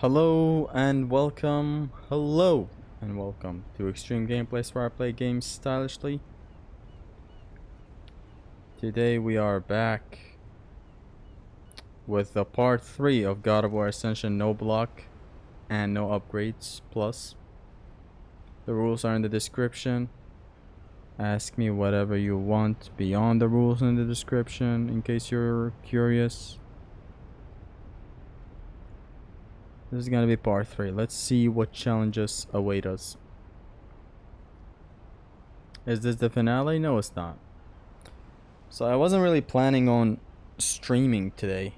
Hello and welcome to Extreme Gameplays, where I play games stylishly. Today we are back with the part 3 of God of War Ascension, no block and no upgrades plus. The rules are in the description. Ask me whatever you want beyond the rules in the description in case you're curious. This is gonna be part 3. Let's see what challenges await us. Is this the finale? No, it's not. So I wasn't really planning on streaming today.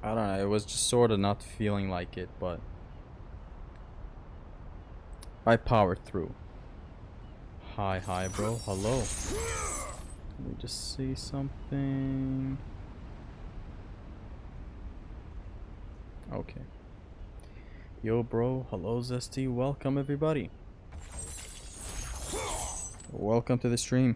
I don't know, it was just sort of not feeling like it, but I powered through. Hi bro, hello. Let me just see something. Okay. Yo bro, hello Zesty, welcome everybody. Welcome to the stream.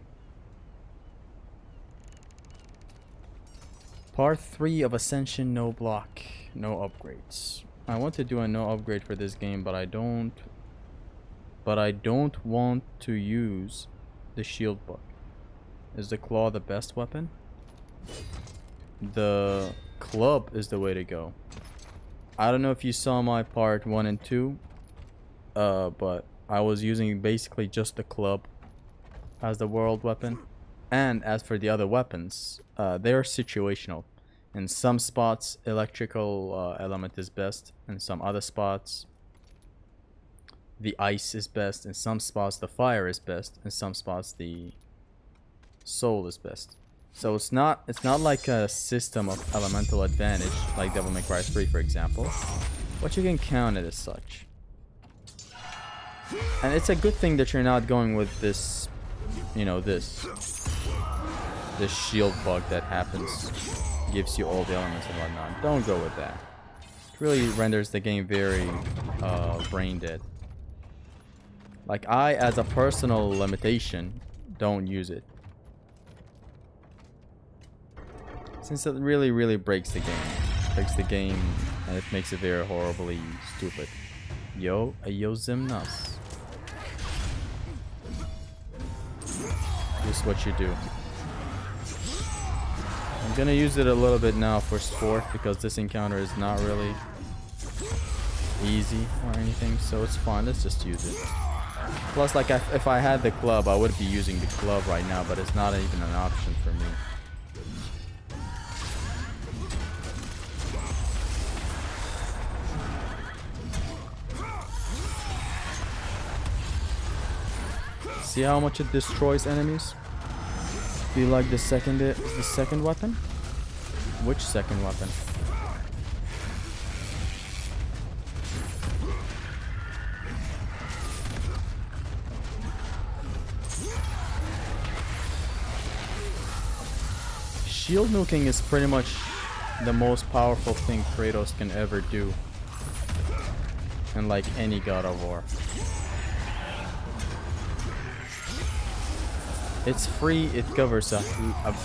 Part 3 of Ascension, no block, no upgrades. I want to do a no upgrade for this game, but I don't want to use the shield bug. Is the claw the best weapon? The club is the way to go. I don't know if you saw my part 1 and 2, but I was using basically just the club as the world weapon. And as for the other weapons, they're situational. In some spots, electrical element is best. In some other spots, the ice is best. In some spots, the fire is best. In some spots, the soul is best. So it's not like a system of elemental advantage like Devil May Cry 3, for example, but you can count it as such. And it's a good thing that you're not going with this, you know, this shield bug that happens, gives you all the elements and whatnot. Don't go with that. It really renders the game very brain dead. Like, I, as a personal limitation, don't use it, since it really breaks the game, and it makes it very horribly stupid. Yo Zimnas, this is what you do. I'm gonna use it a little bit now for sport, because this encounter is not really easy or anything, so it's fine. Let's just use it. Plus, like, if I had the club, I would be using the club right now, but it's not even an option for me. See how much it destroys enemies? Do you like the second weapon? Which second weapon? Shield nuking is pretty much the most powerful thing Kratos can ever do, and like any God of War. It's free, it covers a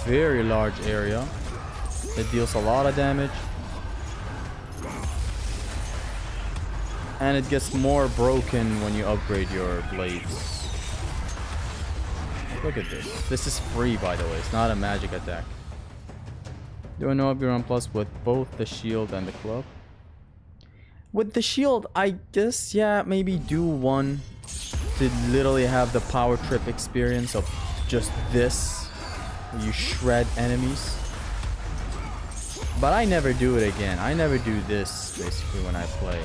very large area, it deals a lot of damage, and it gets more broken when you upgrade your blades. Look at this. This is free, by the way, it's not a magic attack. Do a no upgrade on plus with both the shield and the club. With the shield, I guess, yeah, maybe do one to literally have the power trip experience of just this, you shred enemies. But I never do it again. I never do this basically when I play.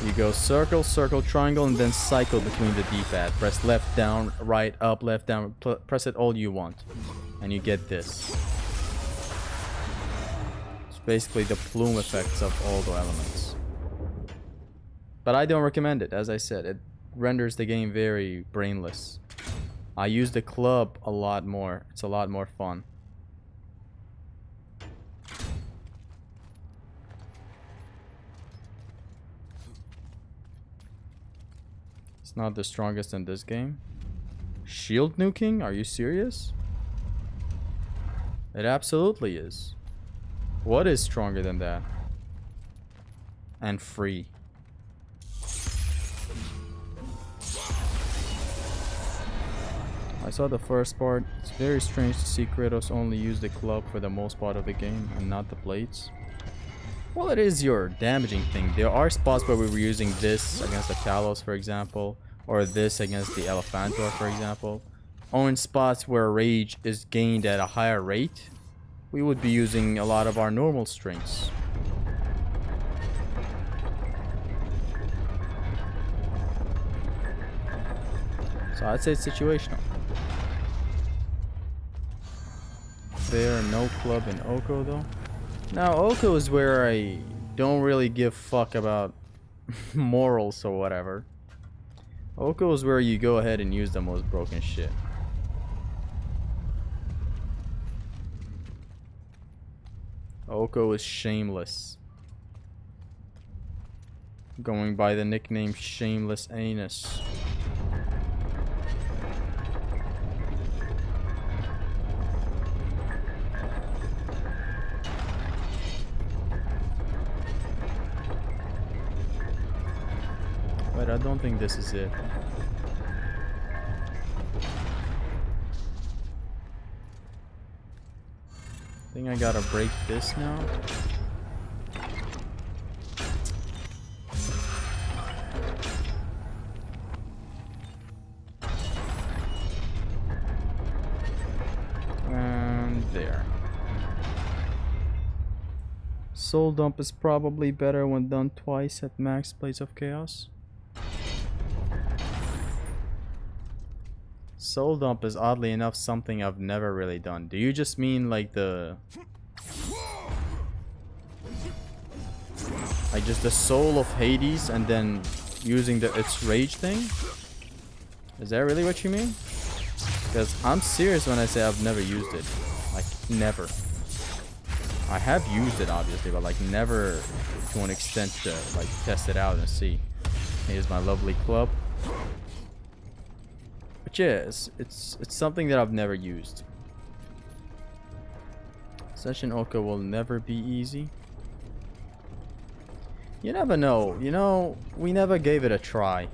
You go circle, circle, triangle, and then cycle between the D-pad. Press left, down, right, up, left, down. Press it all you want, and you get this. It's basically the plume effects of all the elements. But I don't recommend it. As I said, it renders the game very brainless. I use the club a lot more. It's a lot more fun. It's not the strongest in this game. Shield nuking? Are you serious? It absolutely is. What is stronger than that? And free. I saw the first part. It's very strange to see Kratos only use the club for the most part of the game and not the blades. Well, it is your damaging thing. There are spots where we were using this against the Talos, for example, or this against the Elephantor, for example. Or in spots where rage is gained at a higher rate, we would be using a lot of our normal strengths. So I'd say it's situational. There, no club in Oko though. Now Oko is where I don't really give fuck about morals or whatever. Oko is where you go ahead and use the most broken shit. Oko is shameless. Going by the nickname Shameless Anus. But I don't think this is it. I think I gotta break this now. And there. Soul Dump is probably better when done twice at max Blades of Chaos. Soul Dump is oddly enough something I've never really done. Do you just mean like the... like just the soul of Hades and then using its rage thing? Is that really what you mean? Because I'm serious when I say I've never used it. Like, never. I have used it obviously, but like never to an extent to like test it out and see. Here's my lovely club. But yeah, it's something that I've never used. Ascension Oko will never be easy. You never know. You know, we never gave it a try.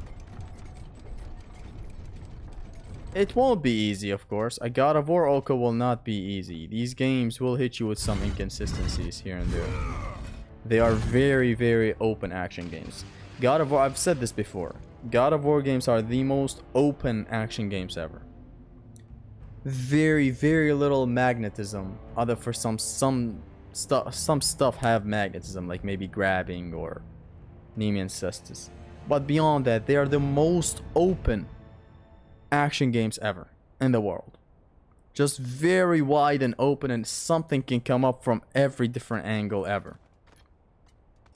It won't be easy, of course. A God of War Oko will not be easy. These games will hit you with some inconsistencies here and there. They are very, very open action games. God of War, I've said this before. God of War games are the most open action games ever. Very, very little magnetism. Other for some stuff have magnetism, like maybe grabbing or Nemean Cestus. But beyond that, they are the most open action games ever in the world. Just very wide and open, and something can come up from every different angle ever.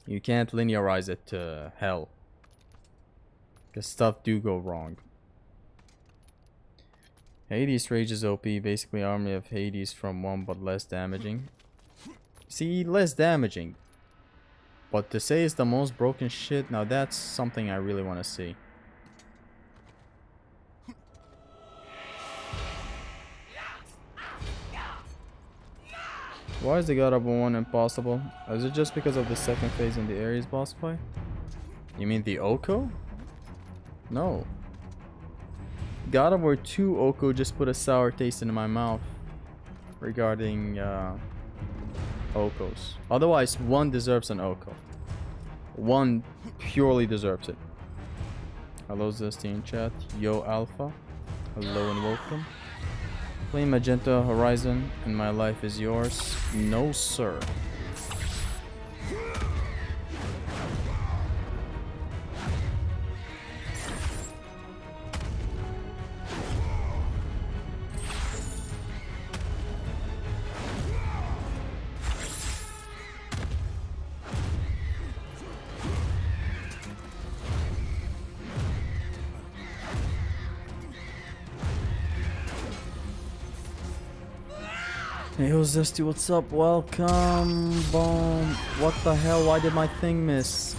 You can't linearize it to hell. Because stuff do go wrong. Hades Rage is OP, basically army of Hades from 1 but less damaging. See, less damaging. But to say it's the most broken shit, now that's something I really want to see. Why is the God of War 1 impossible? Is it just because of the second phase in the Ares boss fight? You mean the Oko? No. God of War 2 Oko just put a sour taste in my mouth regarding Okos. Otherwise, 1 deserves an Oko. 1 purely deserves it. Hello Zesty in chat. Yo Alpha. Hello and welcome. Flame Magenta Horizon and my life is yours. No sir. Hey, who's Zesty? What's up? Welcome. Boom. What the hell? Why did my thing miss?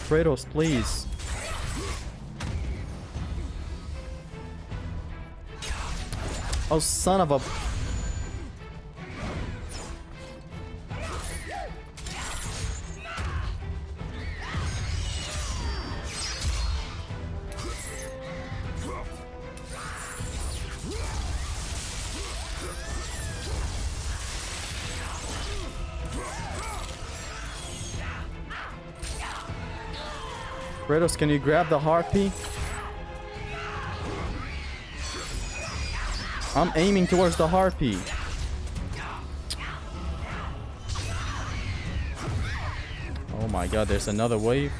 Kratos, please. Oh, son of a... Kratos, can you grab the harpy? I'm aiming towards the harpy. Oh my god, there's another wave.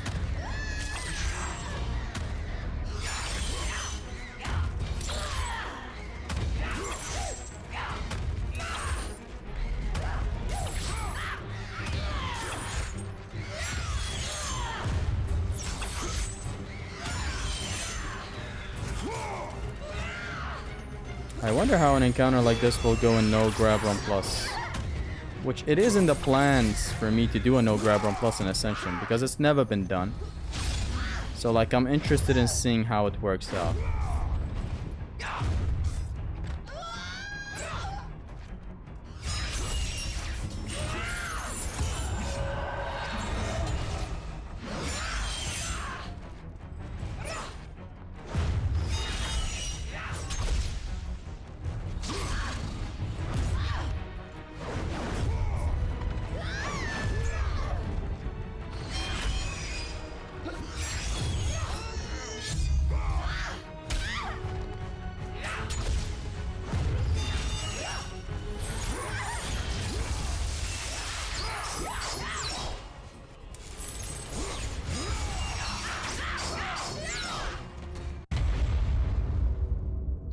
I wonder how an encounter like this will go in no grab run plus. Which it is in the plans for me to do a no grab run plus in Ascension because it's never been done. So like I'm interested in seeing how it works out.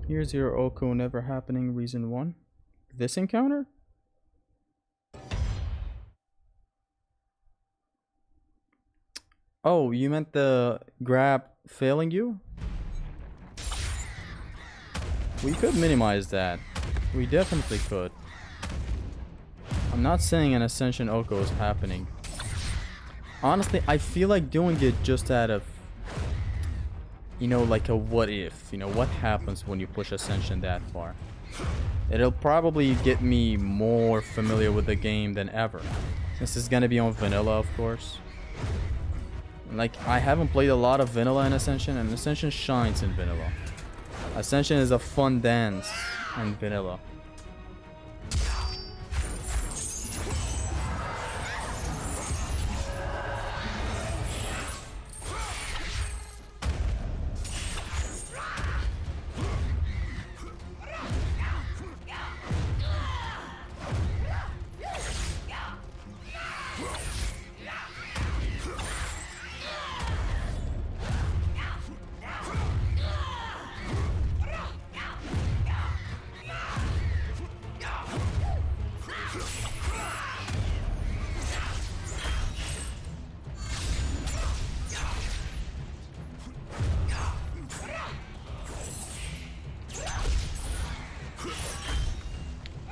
Here's your Oko never happening reason 1. This encounter? Oh, you meant the grab failing you? We could minimize that. We definitely could. I'm not saying an Ascension Oko is happening. Honestly, I feel like doing it just out of, you know, like a what if. You know, what happens when you push Ascension that far? It'll probably get me more familiar with the game than ever. This is gonna be on vanilla, of course. Like, I haven't played a lot of vanilla in Ascension, and Ascension shines in vanilla. Ascension is a fun dance in vanilla.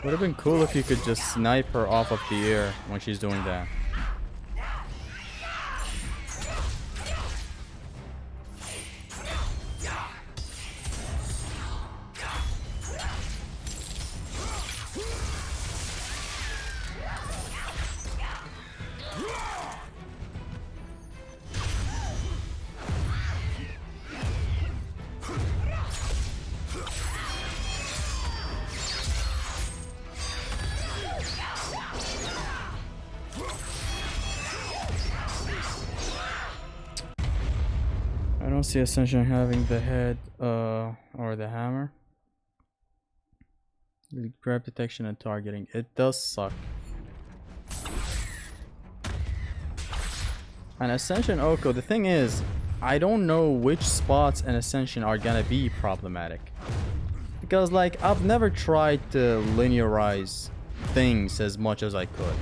Would have been cool if you could just snipe her off of the air when she's doing that. I don't see Ascension having the head or the hammer. Grab detection and targeting. It does suck. And Ascension Oko, the thing is, I don't know which spots in Ascension are gonna be problematic. Because like, I've never tried to linearize things as much as I could.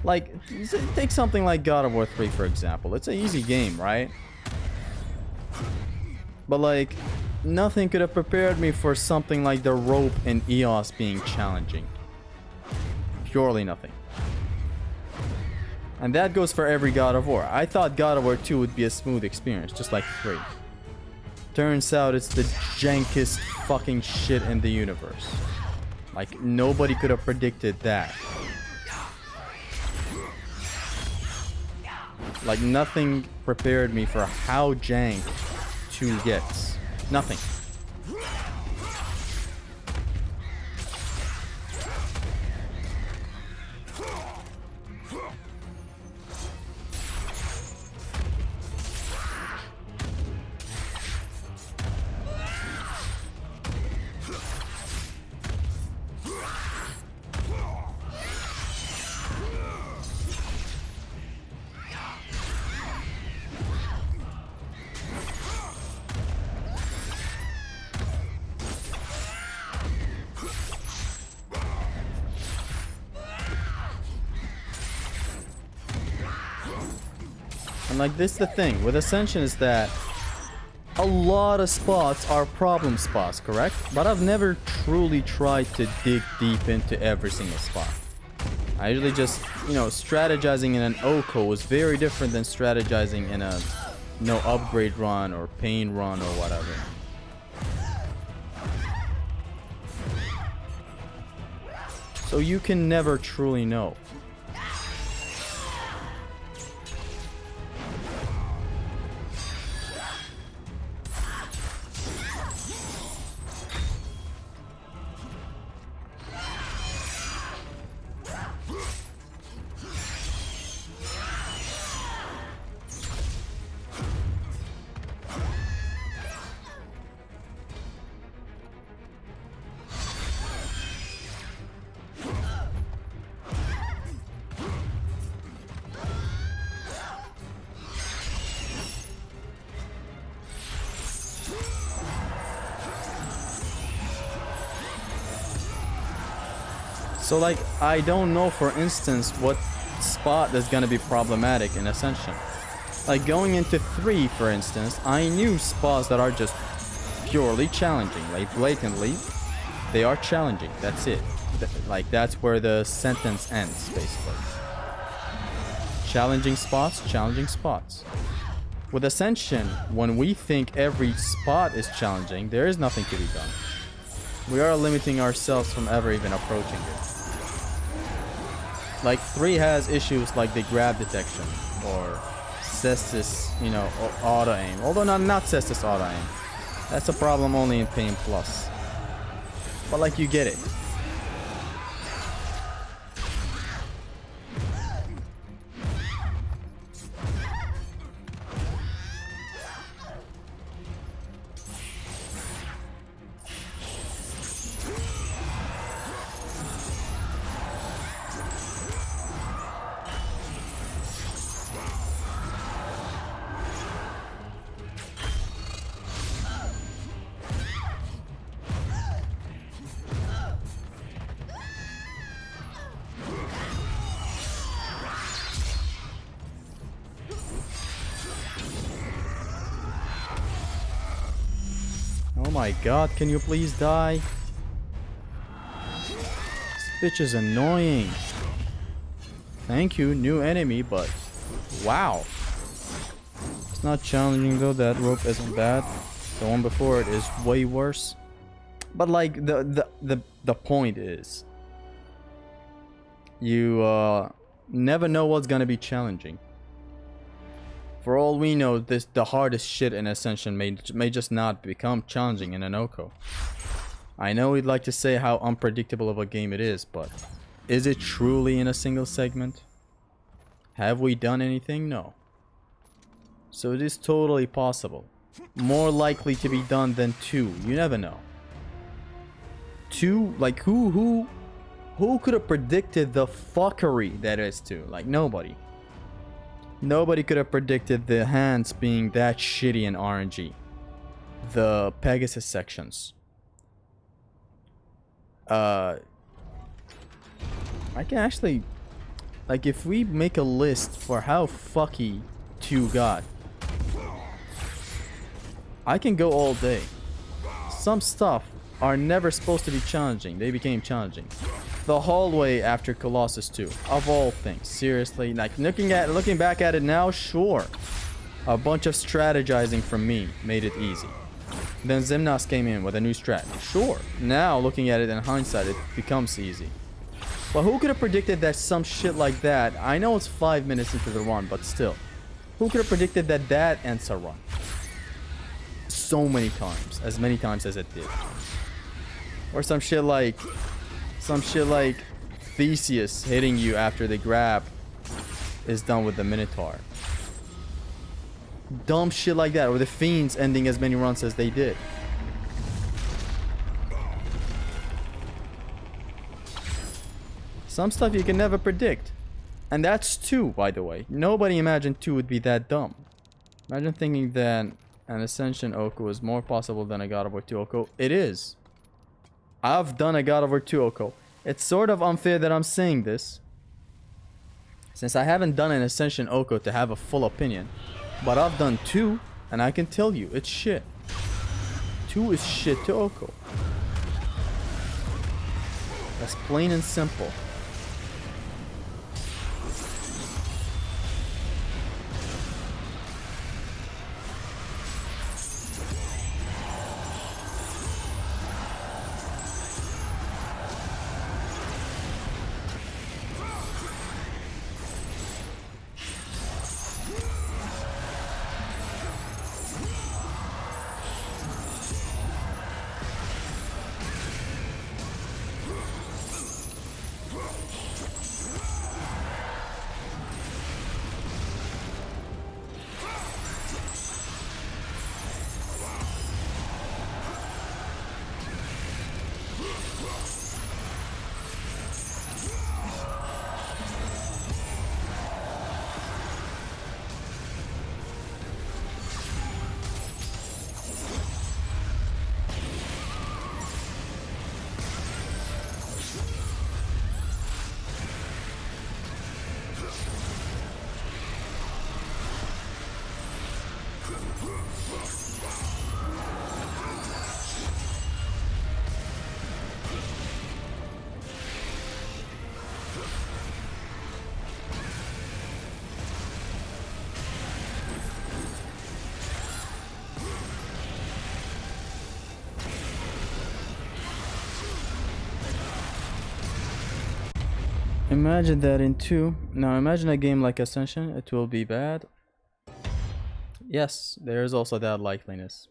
Like, take something like God of War 3 for example. It's an easy game, right? But like, nothing could have prepared me for something like the rope in EOS being challenging. Purely nothing. And that goes for every God of War. I thought God of War 2 would be a smooth experience, just like 3. Turns out it's the jankest fucking shit in the universe. Like, nobody could have predicted that. Like, nothing prepared me for how jank 2 gets. Nothing. And like, this is the thing with Ascension, is that a lot of spots are problem spots, correct? But I've never truly tried to dig deep into every single spot. I usually just, you know, strategizing in an OCO is very different than strategizing in a no upgrade run or pain run or whatever. So you can never truly know. So like, I don't know, for instance, what spot is gonna be problematic in Ascension. Like going into 3, for instance, I knew spots that are just purely challenging, like blatantly, they are challenging, that's it. Like that's where the sentence ends, basically. Challenging spots, challenging spots. With Ascension, when we think every spot is challenging, there is nothing to be done. We are limiting ourselves from ever even approaching it. Like 3 has issues like the grab detection or Cestus, you know, auto aim. Although not Cestus auto aim. That's a problem only in Pain Plus. But like, you get it. Oh my god, can you please die? This bitch is annoying. Thank you, new enemy, but wow. It's not challenging though, that rope isn't bad. The one before it is way worse. But like, the point is, you never know what's gonna be challenging. For all we know, the hardest shit in Ascension may just not become challenging in an OCO. I know we'd like to say how unpredictable of a game it is, but is it truly in a single segment? Have we done anything? No. So it is totally possible. More likely to be done than 2. You never know. 2, like who could have predicted the fuckery that is 2? Like nobody. Nobody could have predicted the hands being that shitty in RNG. The Pegasus sections. I can actually, like, if we make a list for how fucky 2 got, I can go all day. Some stuff are never supposed to be challenging. They became challenging. The hallway after Colossus 2, of all things. Seriously, like looking back at it now, sure. A bunch of strategizing from me made it easy. Then Xemnas came in with a new strat. Sure. Now, looking at it in hindsight, it becomes easy. But who could have predicted that some shit like that... I know it's 5 minutes into the run, but still. Who could have predicted that that ends a run? So many times. As many times as it did. Or some shit like... Theseus hitting you after the grab is done with the Minotaur. Dumb shit like that. Or the Fiends ending as many runs as they did. Some stuff you can never predict. And that's 2, by the way. Nobody imagined 2 would be that dumb. Imagine thinking that an Ascension Oko is more possible than a God of War 2 Oko. It is. I've done a God of War 2 Oko. It's sort of unfair that I'm saying this, since I haven't done an Ascension Oko to have a full opinion. But I've done 2, and I can tell you, it's shit. 2 is shit to Oko. That's plain and simple. Imagine that in 2. Now imagine a game like Ascension. It will be bad. Yes, there is also that likeliness.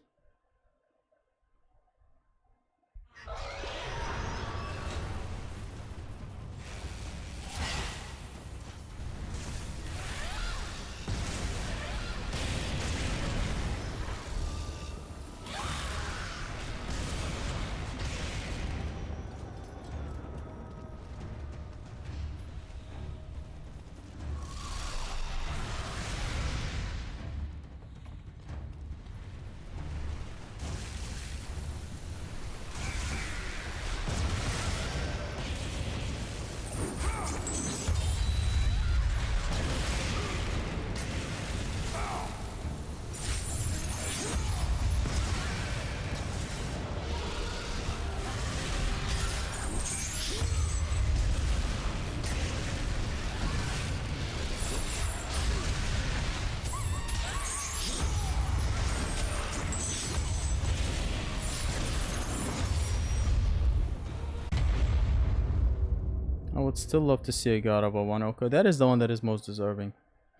I would still love to see a God of War 1 Oko. That is the one that is most deserving.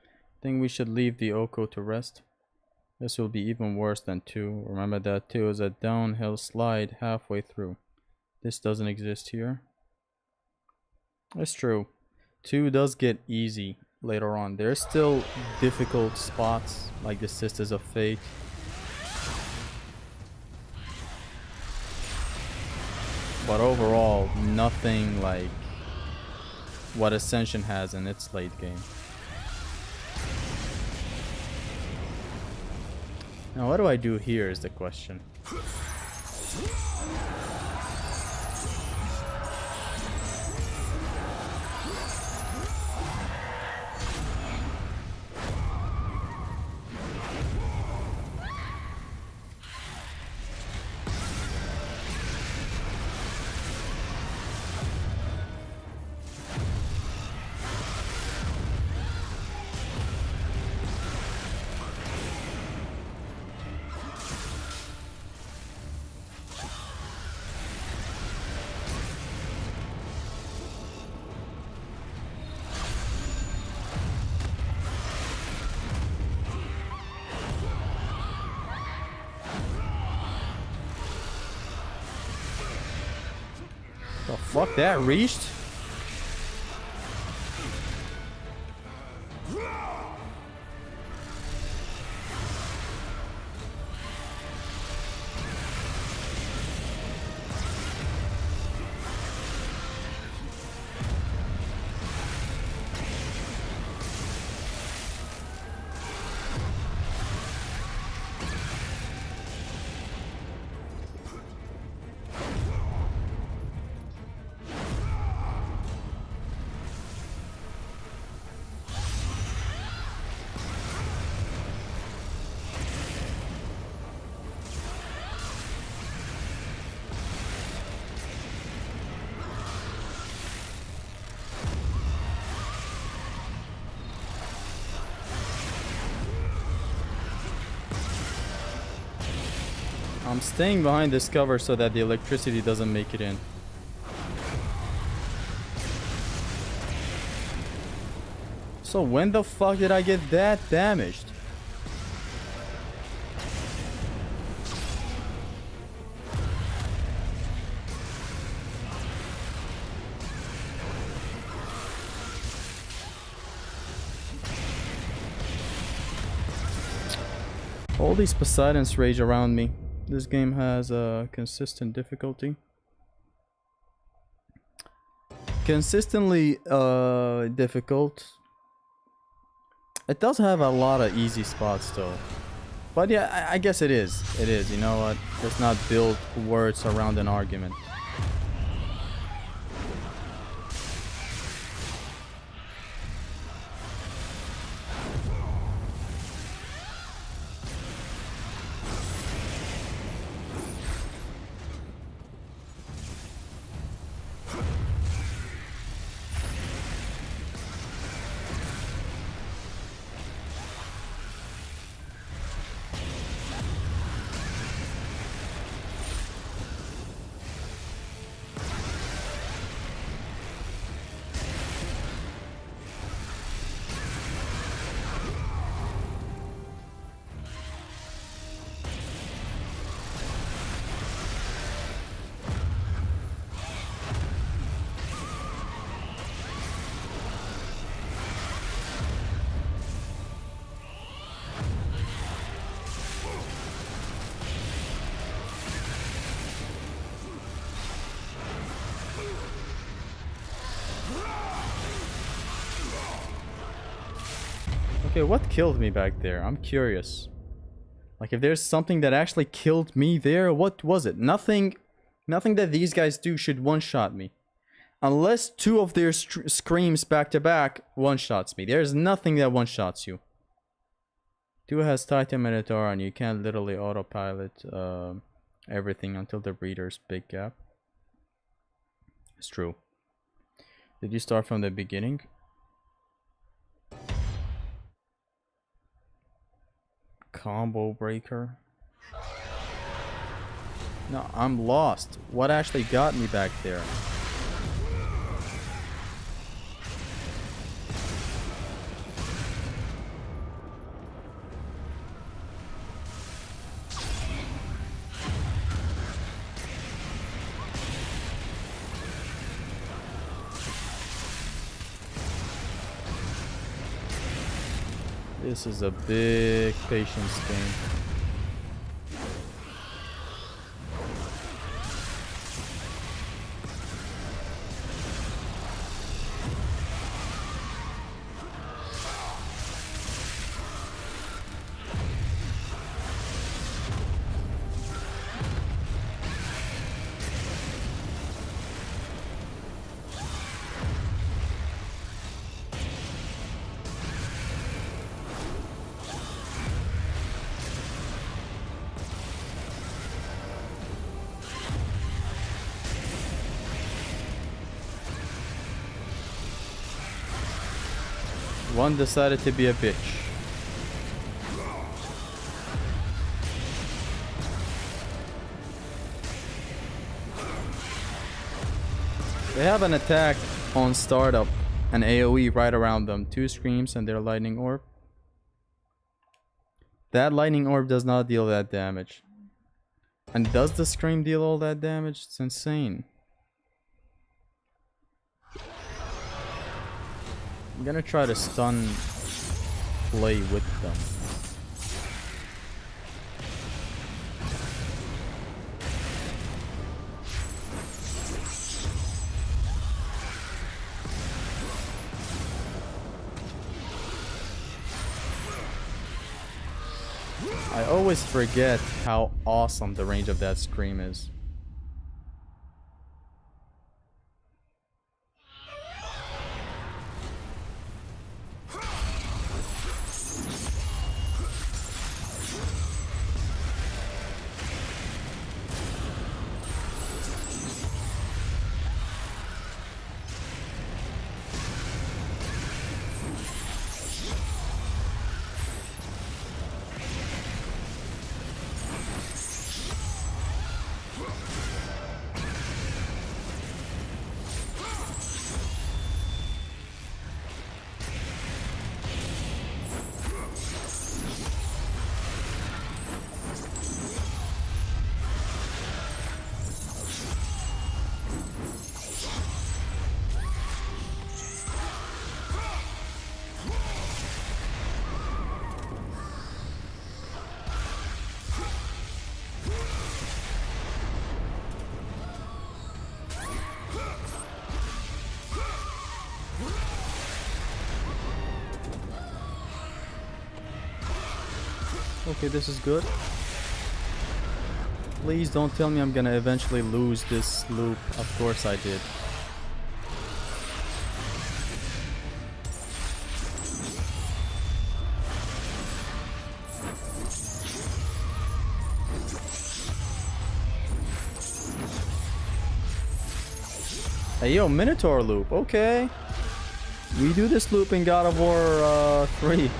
I think we should leave the Oko to rest. This will be even worse than 2. Remember that 2 is a downhill slide halfway through. This doesn't exist here. It's true. 2 does get easy later on. There's still difficult spots like the Sisters of Fate. But overall, nothing like what Ascension has in its late game. Now what do I do here is the question. The fuck, that reached? I'm staying behind this cover so that the electricity doesn't make it in. So when the fuck did I get that damaged? All these Poseidons rage around me. This game has a consistent difficulty. Consistently difficult. It does have a lot of easy spots though. But yeah, I guess it is. It is, you know what? Let's not build words around an argument. Okay, what killed me back there? I'm curious. Like, if there's something that actually killed me there, what was it? Nothing that these guys do should one-shot me. Unless two of their screams back-to-back one-shots me. There's nothing that one-shots you. Dieaa has Titan Minotaur and you can't literally autopilot everything until the breeder's big gap. It's true. Did you start from the beginning? Combo breaker. No, I'm lost. What actually got me back there? This is a big patience game. One decided to be a bitch. They have an attack on startup, an AoE right around them. 2 screams and their lightning orb. That lightning orb does not deal that damage. And does the scream deal all that damage? It's insane. I'm gonna try to stun play with them. I always forget how awesome the range of that scream is. Okay, this is good. Please don't tell me I'm gonna eventually lose this loop. Of course I did. Hey yo, Minotaur loop. Okay. We do this loop in God of War 3.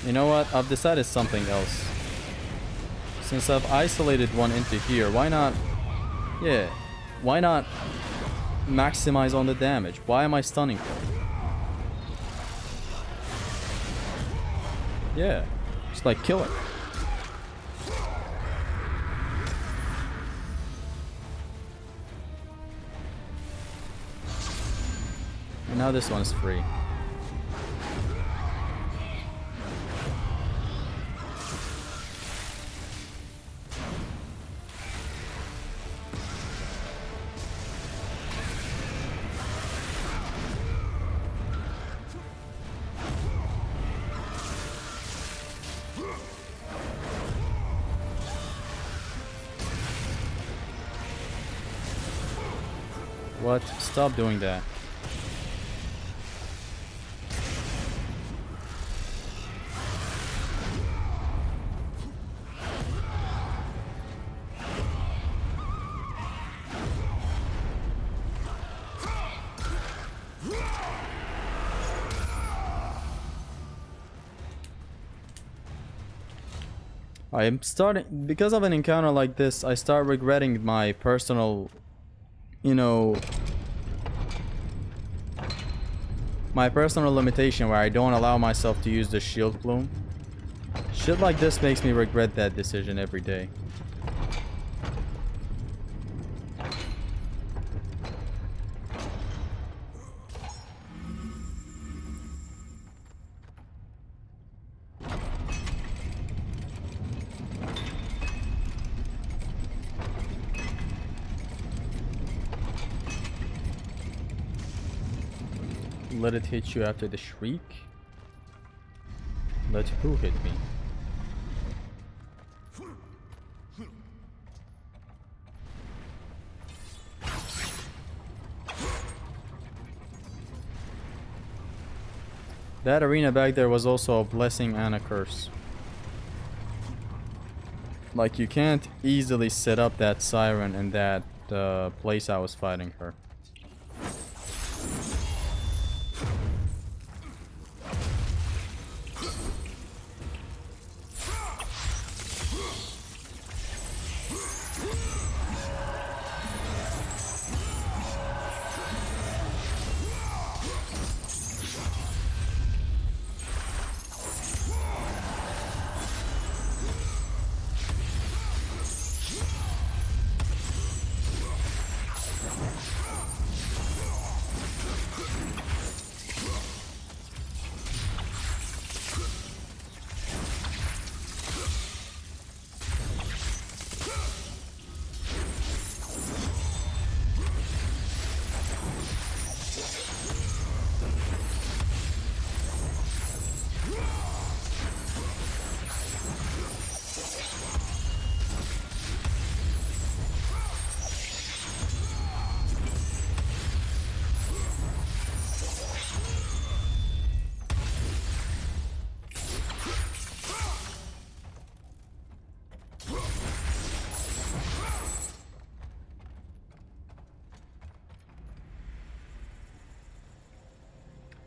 You know what? I've decided something else. Since I've isolated one into here, why not... Yeah. Why not maximize on the damage? Why am I stunning for? Yeah. Just like kill it. And now this one's free. What? Stop doing that. I'm starting, because of an encounter like this, I start regretting my personal, you know, my personal limitation where I don't allow myself to use the shield plume. Shit like this makes me regret that decision every day. Let it hit you after the shriek? Let who hit me? That arena back there was also a blessing and a curse. Like, you can't easily set up that siren in that place I was fighting her.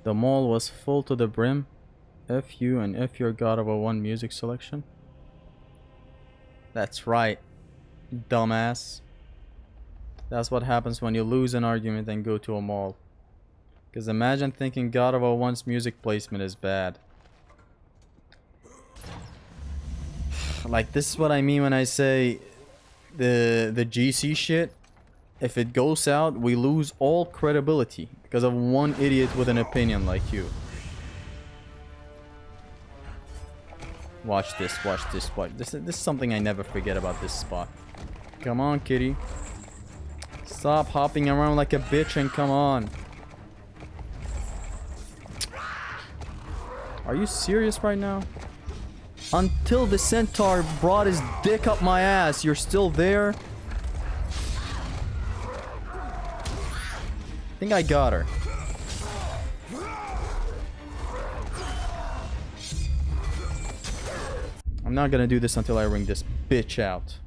The mall was full to the brim. F you and F your God of War 1 music selection. That's right, dumbass. That's what happens when you lose an argument and go to a mall. Because imagine thinking God of War 1's music placement is bad. Like, this is what I mean when I say the GC shit. If it goes out, we lose all credibility because of one idiot with an opinion like you. Watch this, watch this, watch this. This is something I never forget about this spot. Come on, kitty. Stop hopping around like a bitch and come on. Are you serious right now? Until the centaur brought his dick up my ass, you're still there? I think I got her. I'm not gonna do this until I ring this bitch out.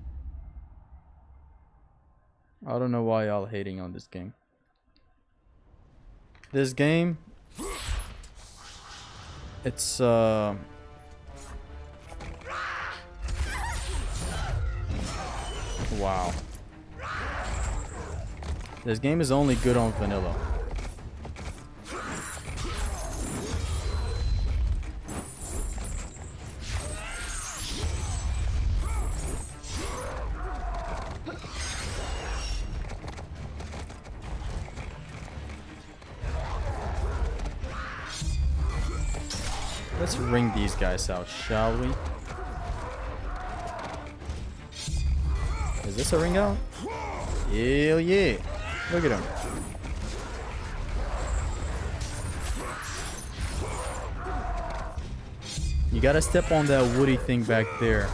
I don't know why y'all hating on this game. This game, it's wow. This game is only good on vanilla. Let's ring these guys out, shall we? Is this a ring out? Hell yeah. Look at him. You gotta step on that woody thing back there.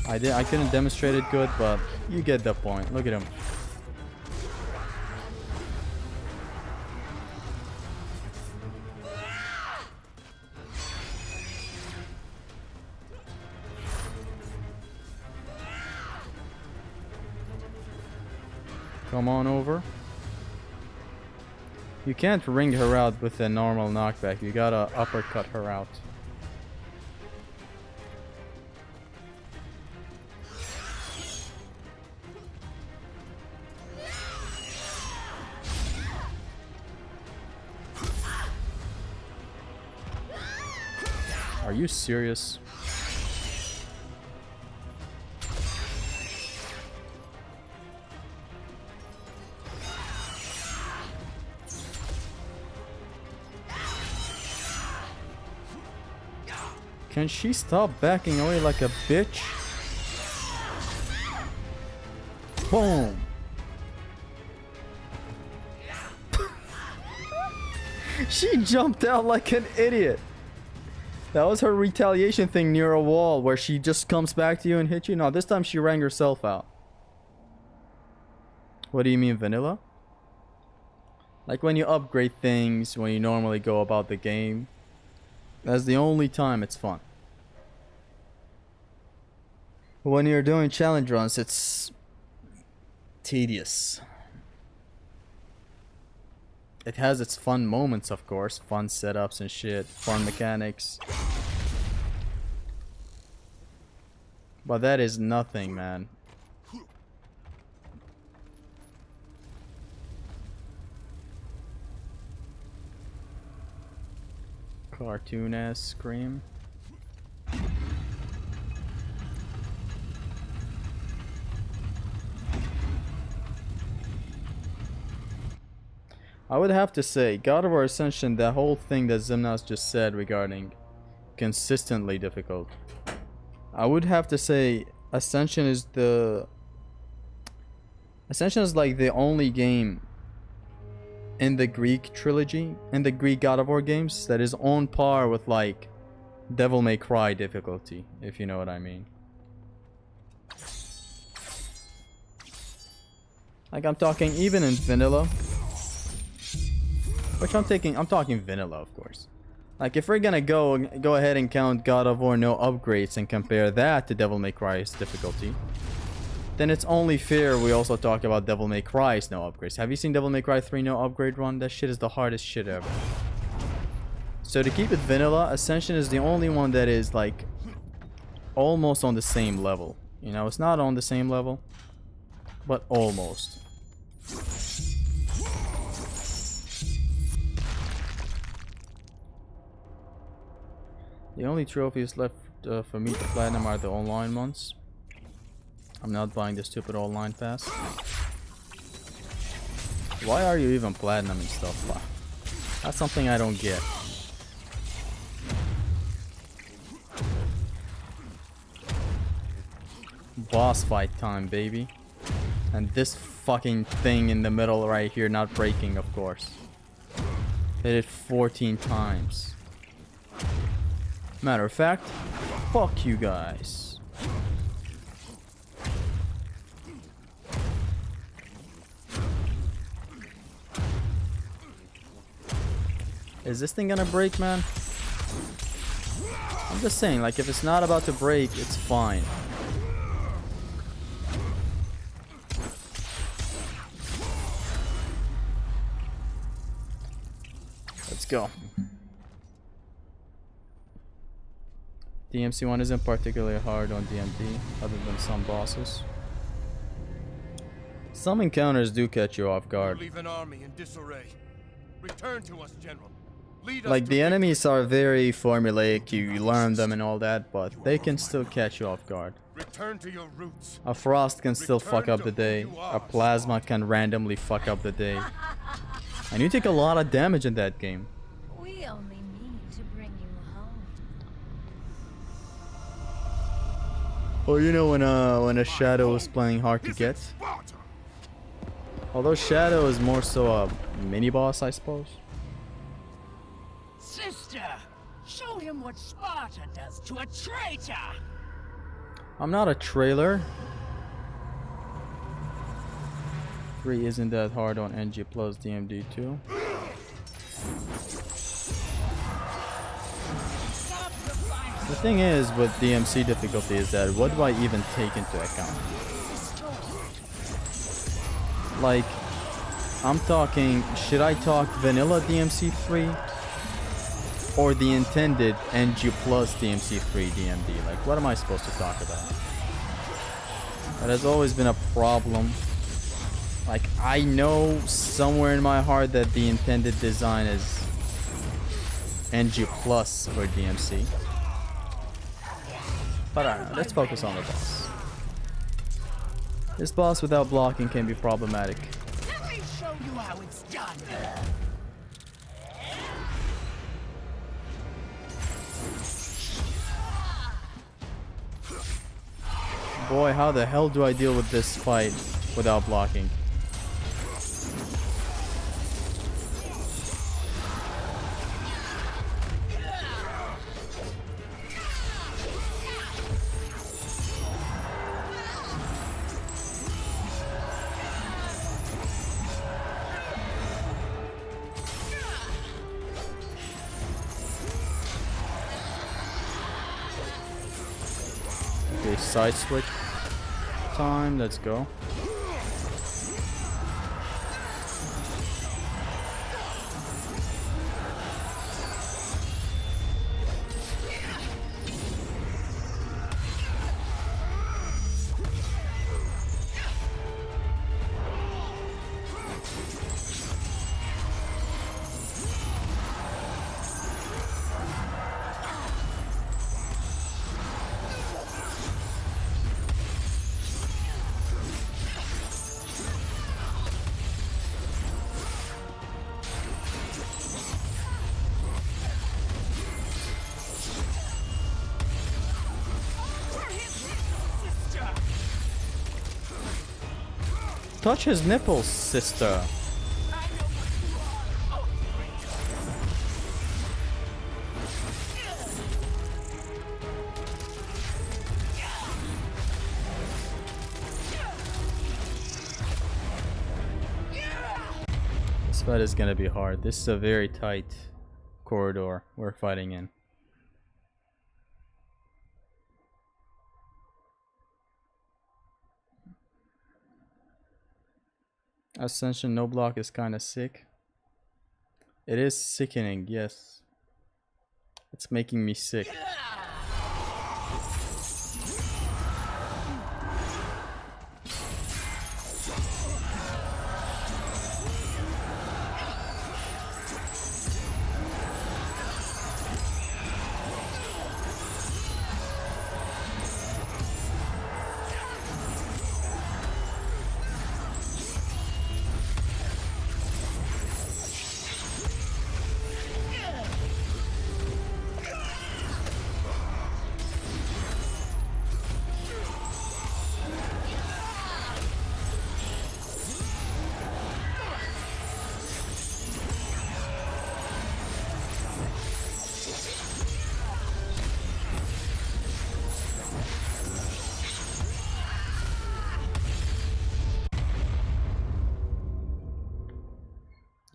I couldn't demonstrate it good, but you get the point. Look at him. Come on over. You can't ring her out with a normal knockback. You gotta uppercut her out. Are you serious? Can she stop backing away like a bitch? Boom! She jumped out like an idiot. That was her retaliation thing near a wall where she just comes back to you and hits you. No, this time she rang herself out. What do you mean, vanilla? Like when you upgrade things, when you normally go about the game. That's the only time it's fun. When you're doing challenge runs, it's tedious. It has its fun moments, of course. Fun setups and shit. Fun mechanics. But that is nothing, man. Cartoon-ass scream. I would have to say, God of War Ascension, that whole thing that Zimnas just said regarding consistently difficult. I would have to say Ascension is like the only game in the Greek trilogy, in the Greek God of War games, that is on par with like Devil May Cry difficulty, if you know what I mean. Like I'm talking even in vanilla. Which I'm talking vanilla, of course. Like if we're gonna go ahead and count God of War no upgrades and compare that to Devil May Cry's difficulty, then it's only fair we also talk about Devil May Cry's no upgrades. Have you seen Devil May Cry 3 no upgrade run? That shit is the hardest shit ever. So to keep it vanilla, Ascension is the only one that is like almost on the same level. You know, it's not on the same level, but almost. The only trophies left for me to platinum are the online ones. I'm not buying the stupid online pass. Why are you even platinum and stuff? That's something I don't get. Boss fight time, baby. And this fucking thing in the middle right here not breaking, of course. Hit it 14 times. Matter of fact, fuck you guys. Is this thing gonna break, man? I'm just saying, like, if it's not about to break, it's fine. Let's go. DMC 1 isn't particularly hard on DMD, other than some bosses. Some encounters do catch you off guard. Leave an army in disarray. Return to us, General. Lead us Like, to the enemies are very formulaic, you learn them and all that, but they can still catch you off guard. Return to your roots. A frost can still fuck up the day. A plasma can randomly fuck up the day. And you take a lot of damage in that game. We only mean to bring you home. Oh, you know when a Shadow is playing hard to get? Although Shadow is more so a mini boss, I suppose. Sister, show him what Sparta does to a traitor. I'm not a trailer. 3 isn't that hard on NG plus DMD 2. The thing is with DMC difficulty is that what do I even take into account? Like, I'm talking, should I talk vanilla DMC 3 or the intended NG plus DMC 3 DMD? Like, what am I supposed to talk about? That has always been a problem. Like, I know somewhere in my heart that the intended design is NG plus for DMC. But alright, let's focus on the boss. This boss without blocking can be problematic. Let me show you how it's done. Boy, how the hell do I deal with this fight without blocking? Okay, side switch time. Let's go. Touch his nipples, sister. This fight is gonna be hard. This is a very tight corridor we're fighting in. Ascension no block is kind of sick. It is sickening, yes. It's making me sick.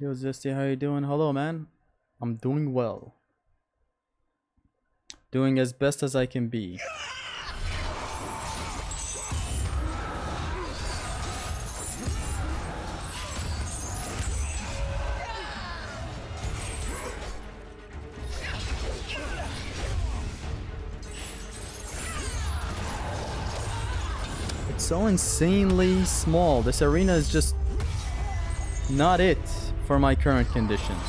Yo, Zesty, how you doing? Hello, man. I'm doing well. Doing as best as I can be. It's so insanely small. This arena is just not it for my current conditions.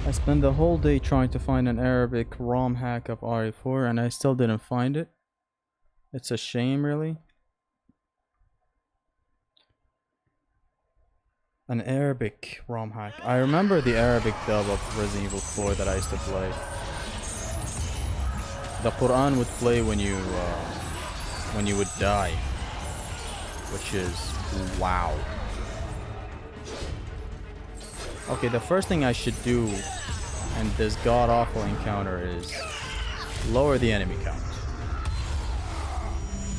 I spent the whole day trying to find an Arabic ROM hack of RE4 and I still didn't find it. It's a shame, really. An Arabic ROM hack. I remember the Arabic dub of Resident Evil 4 that I used to play. The Quran would play when you would die, which is wow. Okay, the first thing I should do in this god-awful encounter is lower the enemy count.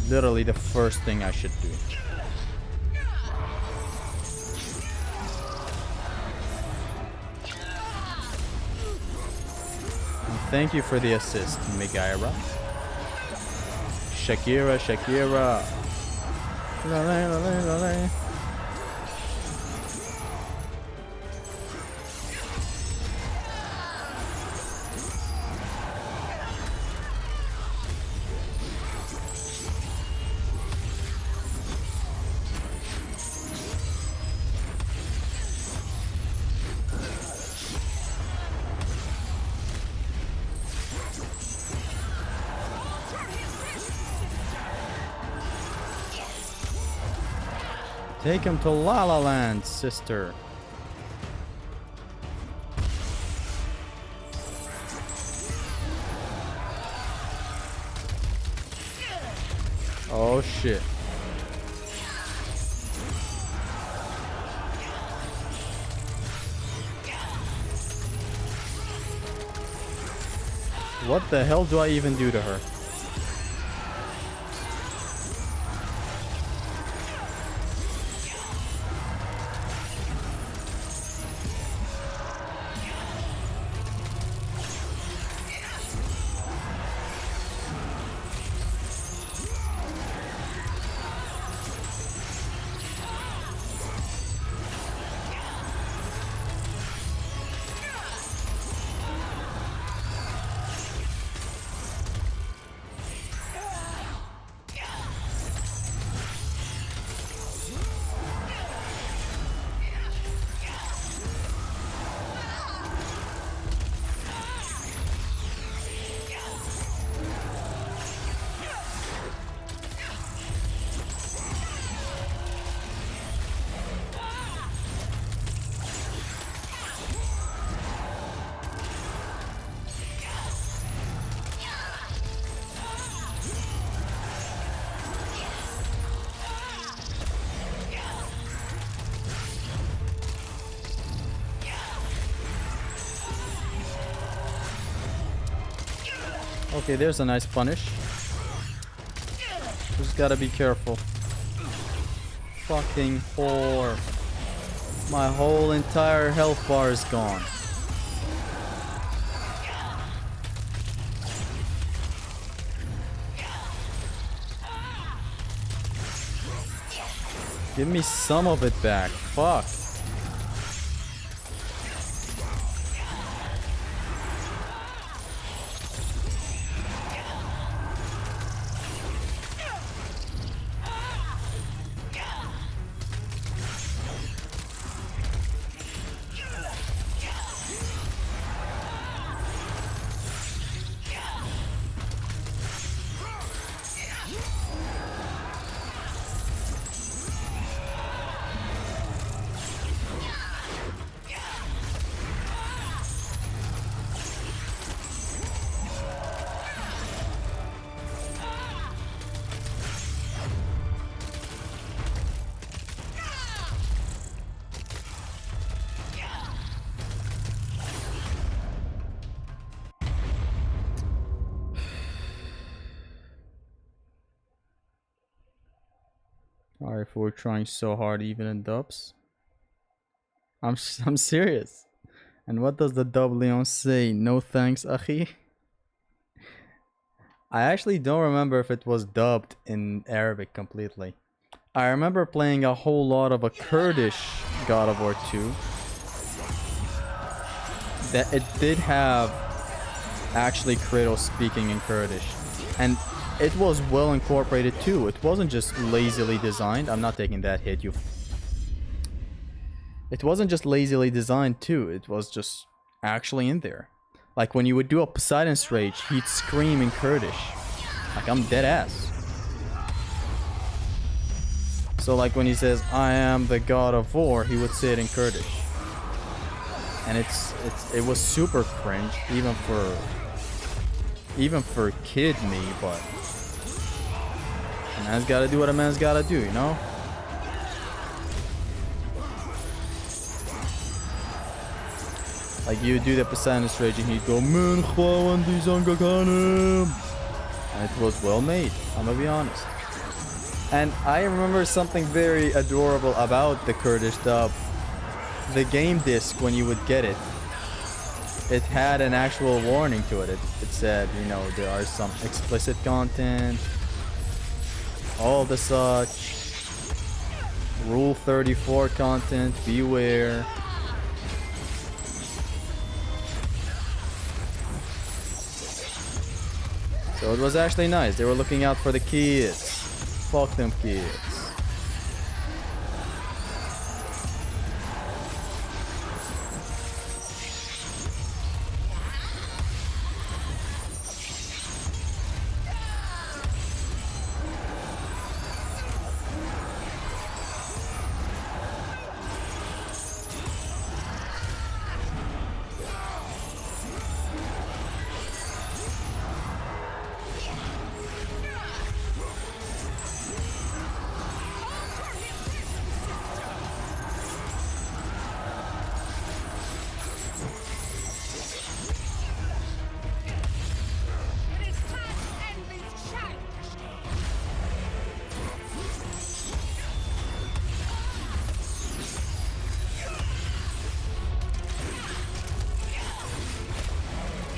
Literally the first thing I should do. And thank you for the assist, Megaira. Shakira, Shakira. Take him to La La Land, sister. Oh shit. What the hell do I even do to her? Okay, there's a nice punish. Just gotta be careful. Fucking whore. My whole entire health bar is gone. Give me some of it back. Fuck. Alright, if we're trying so hard even in dubs. I'm serious. And what does the dub Leon say? No thanks, Achi? I actually don't remember if it was dubbed in Arabic completely. I remember playing a whole lot of a Kurdish God of War 2. That it did have actually Kratos speaking in Kurdish. And it was well incorporated too. It wasn't just lazily designed. I'm not taking that hit, you. It wasn't just lazily designed too. It was just actually in there. Like when you would do a Poseidon's Rage, he'd scream in Kurdish. Like I'm dead ass. So like when he says, I am the God of War, he would say it in Kurdish. And it was super cringe, even for kid me, but a man's gotta do what a man's gotta do, you know? Like you do the Poseidon's Rage and he'd go, Man, and it was well made, I'm gonna be honest. And I remember something very adorable about the Kurdish dub. The game disc, when you would get it, it had an actual warning to it. It said, you know, there are some explicit content, all the such, Rule 34 content, beware. So it was actually nice. They were looking out for the kids. Fuck them kids.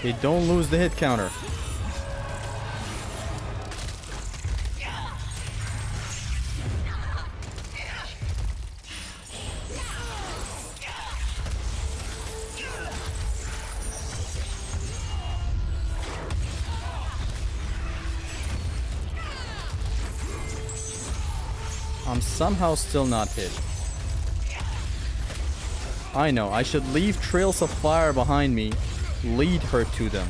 They don't lose the hit counter. I'm somehow still not hit. I know, I should leave trails of fire behind me, lead her to them.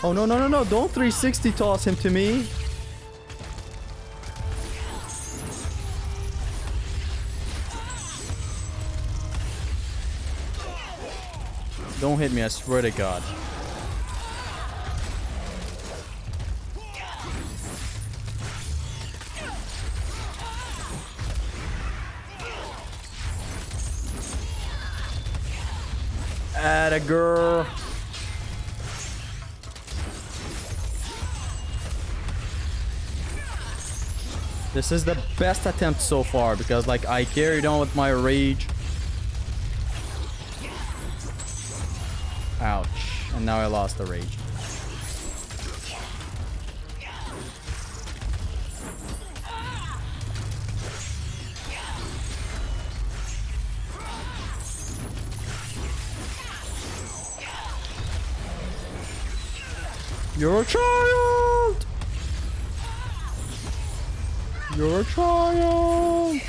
Oh no, no, no, no, don't 360 toss him to me. Don't hit me, I swear to God. Atta girl. This is the best attempt so far because like I carried on with my rage. Ouch. And now I lost the rage. You're a child! You're a child!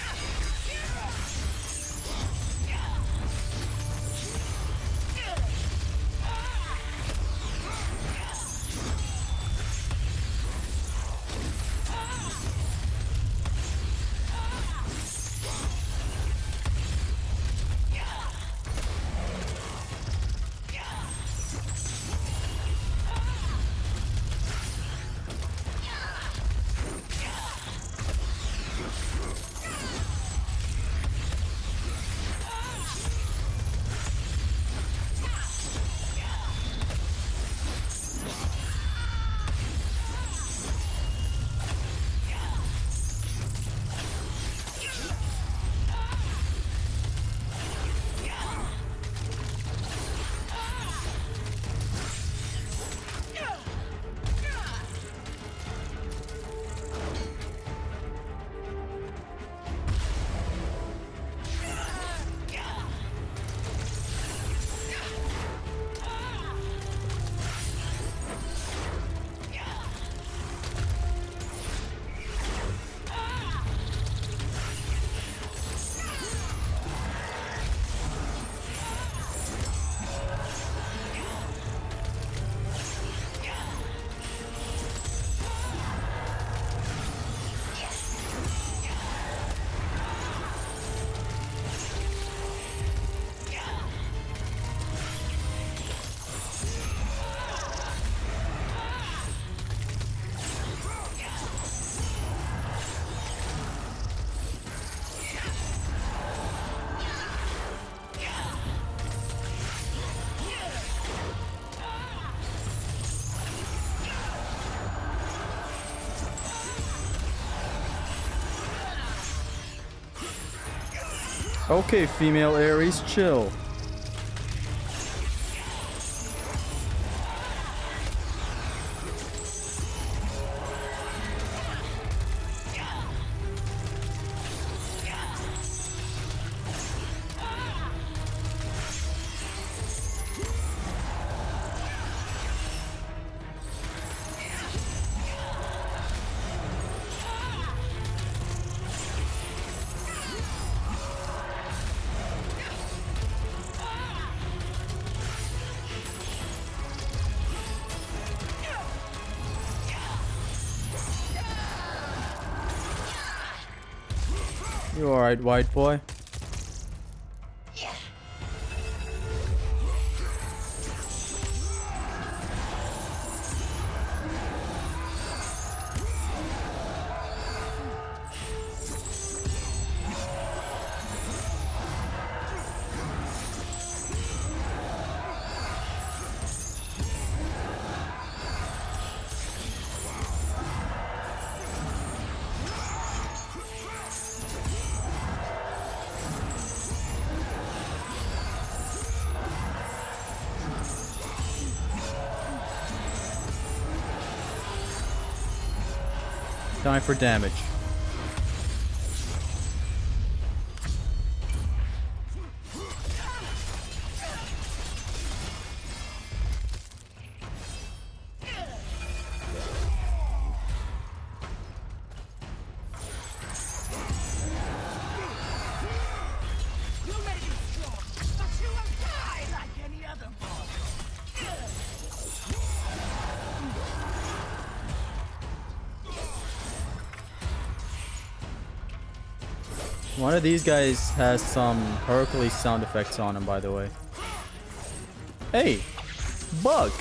Okay, female Ares, chill. You alright, white boy? Time for damage. You may be strong, but you will die like any other boss. One of these guys has some Hercules sound effects on him, by the way. Hey! Bug!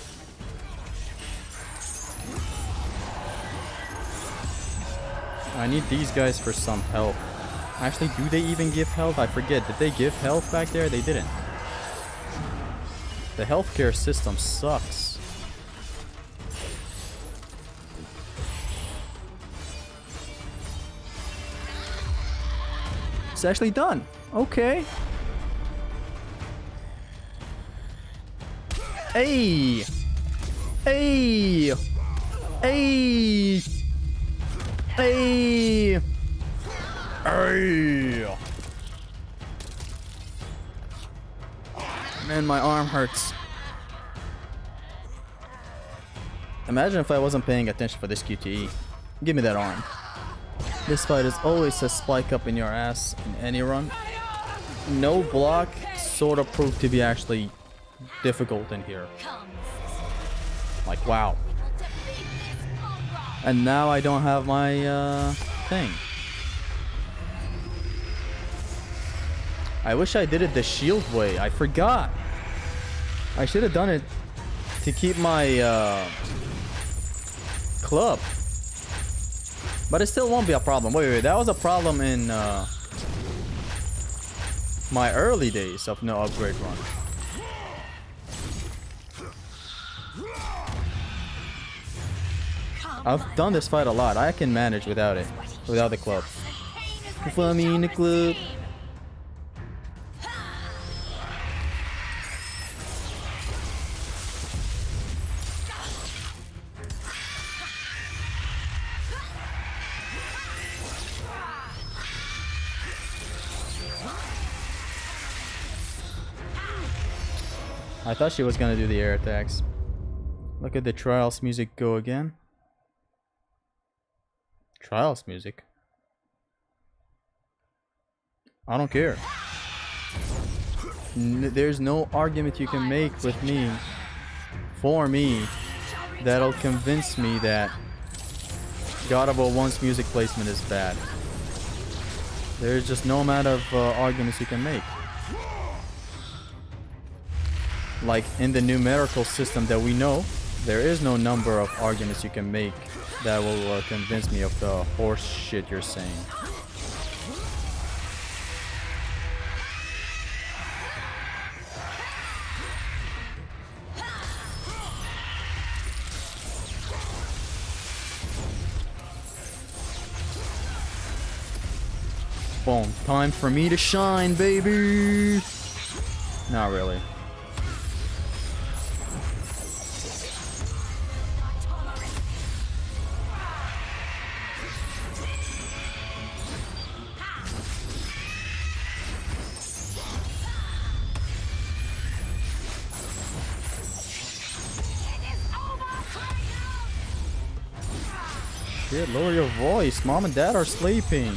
I need these guys for some help. Actually, do they even give health? I forget. Did they give health back there? They didn't. The healthcare system sucks. It's actually done. Okay. Hey! Hey! Hey! Hey! Hey! Man, my arm hurts. Imagine if I wasn't paying attention for this QTE. Give me that arm. This fight is always a spike up in your ass in any run. No block sort of proved to be actually difficult in here. Like, wow. And now I don't have my thing. I wish I did it the shield way. I forgot. I should have done it to keep my club. But it still won't be a problem. Wait, that was a problem in my early days of no upgrade run. I've done this fight a lot. I can manage without it. Without the club. Follow me in the club. I thought she was gonna do the air attacks. Look at the Trials music go again. Trials music? I don't care. There's no argument you can make with me, for me, that'll convince me that God of War 1's music placement is bad. There's just no amount of arguments you can make. Like in the numerical system that we know, there is no number of arguments you can make that will convince me of the horse shit you're saying. Boom. Time for me to shine, baby! Not really. Shit, lower your voice. Mom and Dad are sleeping.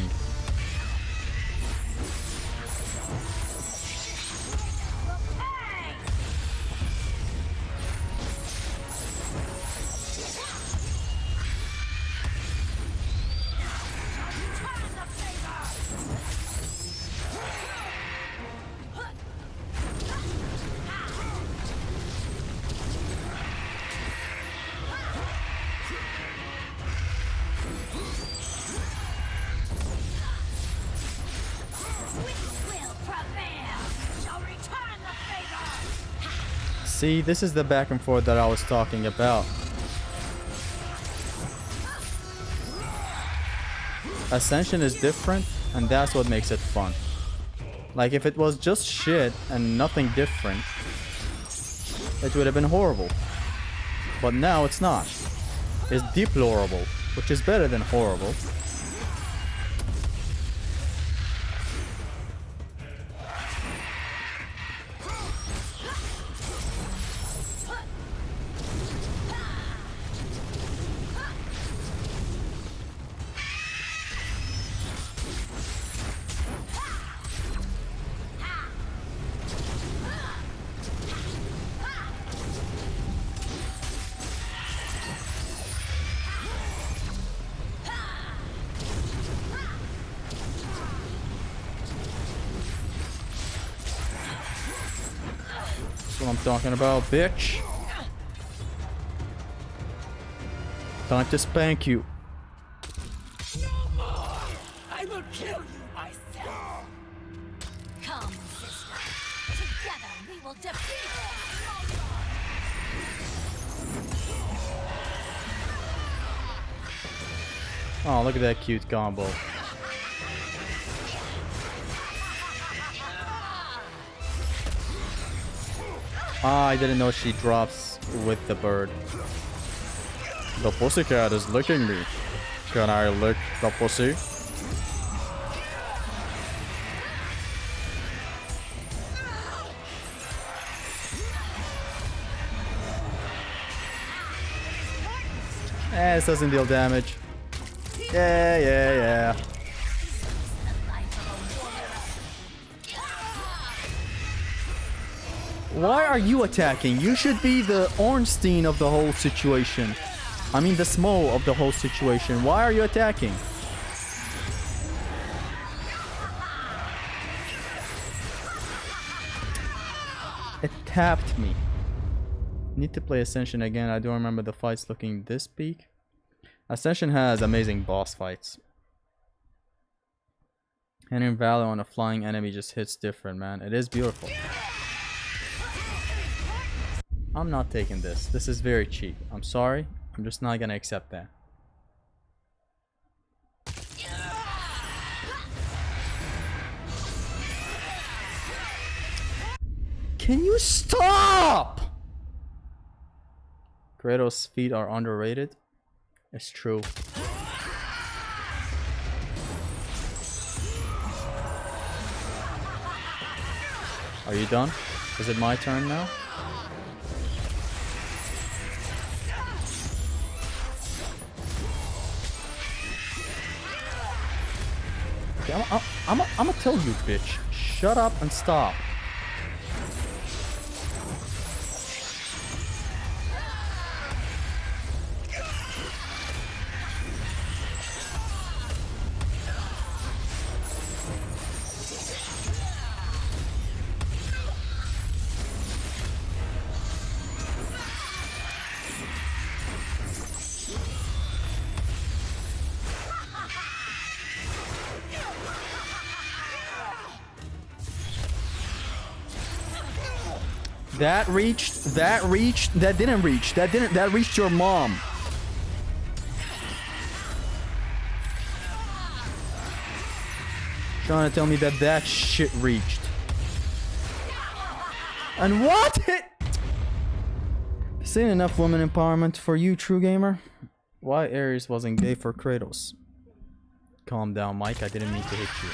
See, this is the back and forth that I was talking about. Ascension is different, and that's what makes it fun. Like, if it was just shit and nothing different, it would have been horrible. But now it's not. It's deplorable. which is better than horrible. That's what I'm talking about, bitch. Time to spank you. No more! I will kill you myself! Come, sister. Together we will defeat Oh, look at that cute combo. Ah, I didn't know she drops with the bird. The pussycat is licking me. Can I lick the pussy? This doesn't deal damage. Yeah. Why are you attacking? You should be the Ornstein of the whole situation. I mean the Smo of the whole situation. Why are you attacking? It tapped me. Need to play Ascension again. I don't remember the fights looking this peak. Ascension has amazing boss fights. And in Valor on a flying enemy just hits different, man. It is beautiful. I'm not taking this. This is very cheap. I'm sorry. I'm just not gonna accept that. Can you stop? Kratos' feet are underrated. It's true. Are you done? Is it my turn now? Okay, I'm gonna tell you, bitch. Shut up and stop. That reached, that didn't reach, that reached your mom. Trying to tell me that that shit reached. And what? This ain't enough women empowerment for you, true gamer. Why Ares wasn't gay for Kratos? Calm down, Mike, I didn't mean to hit you.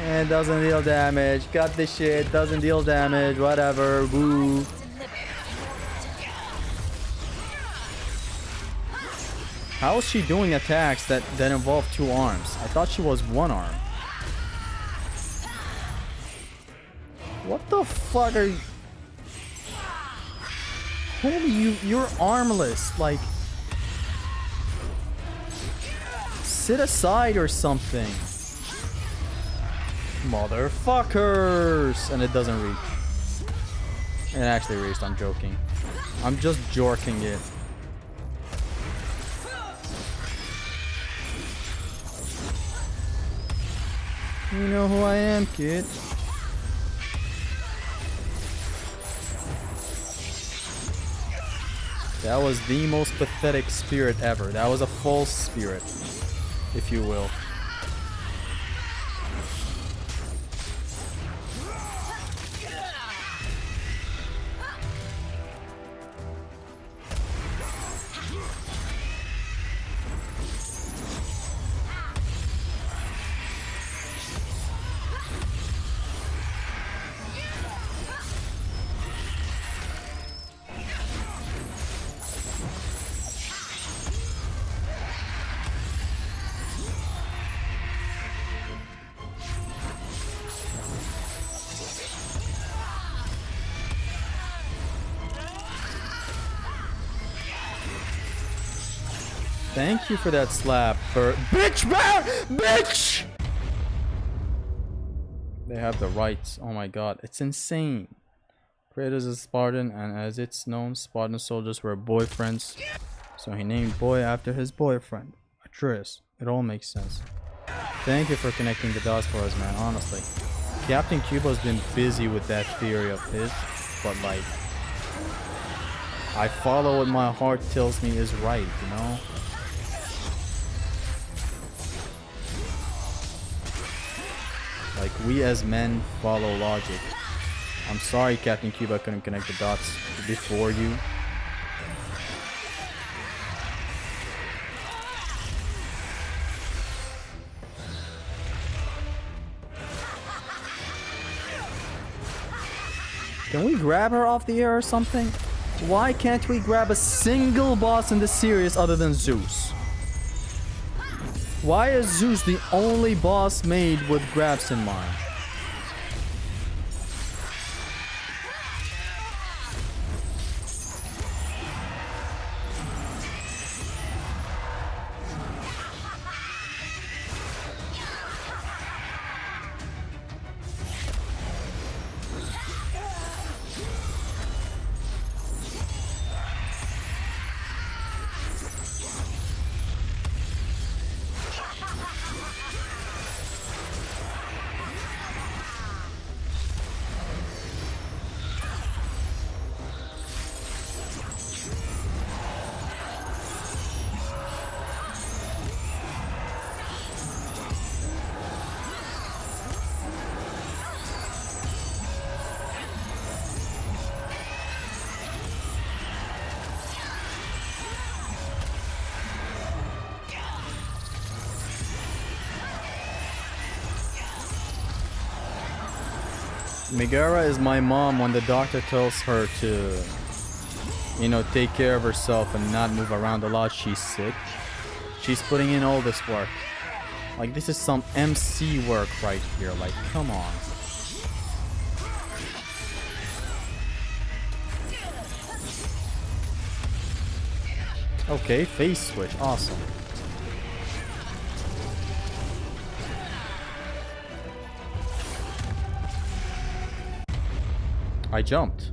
It doesn't deal damage. Got this shit. Doesn't deal damage. Whatever. Woo. How is she doing attacks that involve two arms? I thought she was one arm. What the fuck are you? Holy, you're armless. Like, sit aside or something. Motherfuckers! And it doesn't reach. It actually reached, I'm joking. I'm just jorking it. You know who I am, kid. That was the most pathetic spirit ever. That was a false spirit, if you will. Thank you for that slap, bitch, bear! Bitch! They have the rights. Oh my god, it's insane. Kratos is Spartan, and as it's known, Spartan soldiers were boyfriends. So he named boy after his boyfriend, Atreus. It all makes sense. Thank you for connecting the dots for us, man, honestly. Captain Cuba's been busy with that theory of his, but like, I follow what my heart tells me is right, you know? Like, we as men follow logic. I'm sorry Captain Cuba couldn't connect the dots before you. Can we grab her off the air or something? Why can't we grab a single boss in the series other than Zeus? Why is Zeus the only boss made with grabs in mind? Megara is my mom when the doctor tells her to, you know, take care of herself and not move around a lot. She's sick. She's putting in all this work. Like, this is some MC work right here. Like, come on. Okay, face switch. Awesome. I jumped.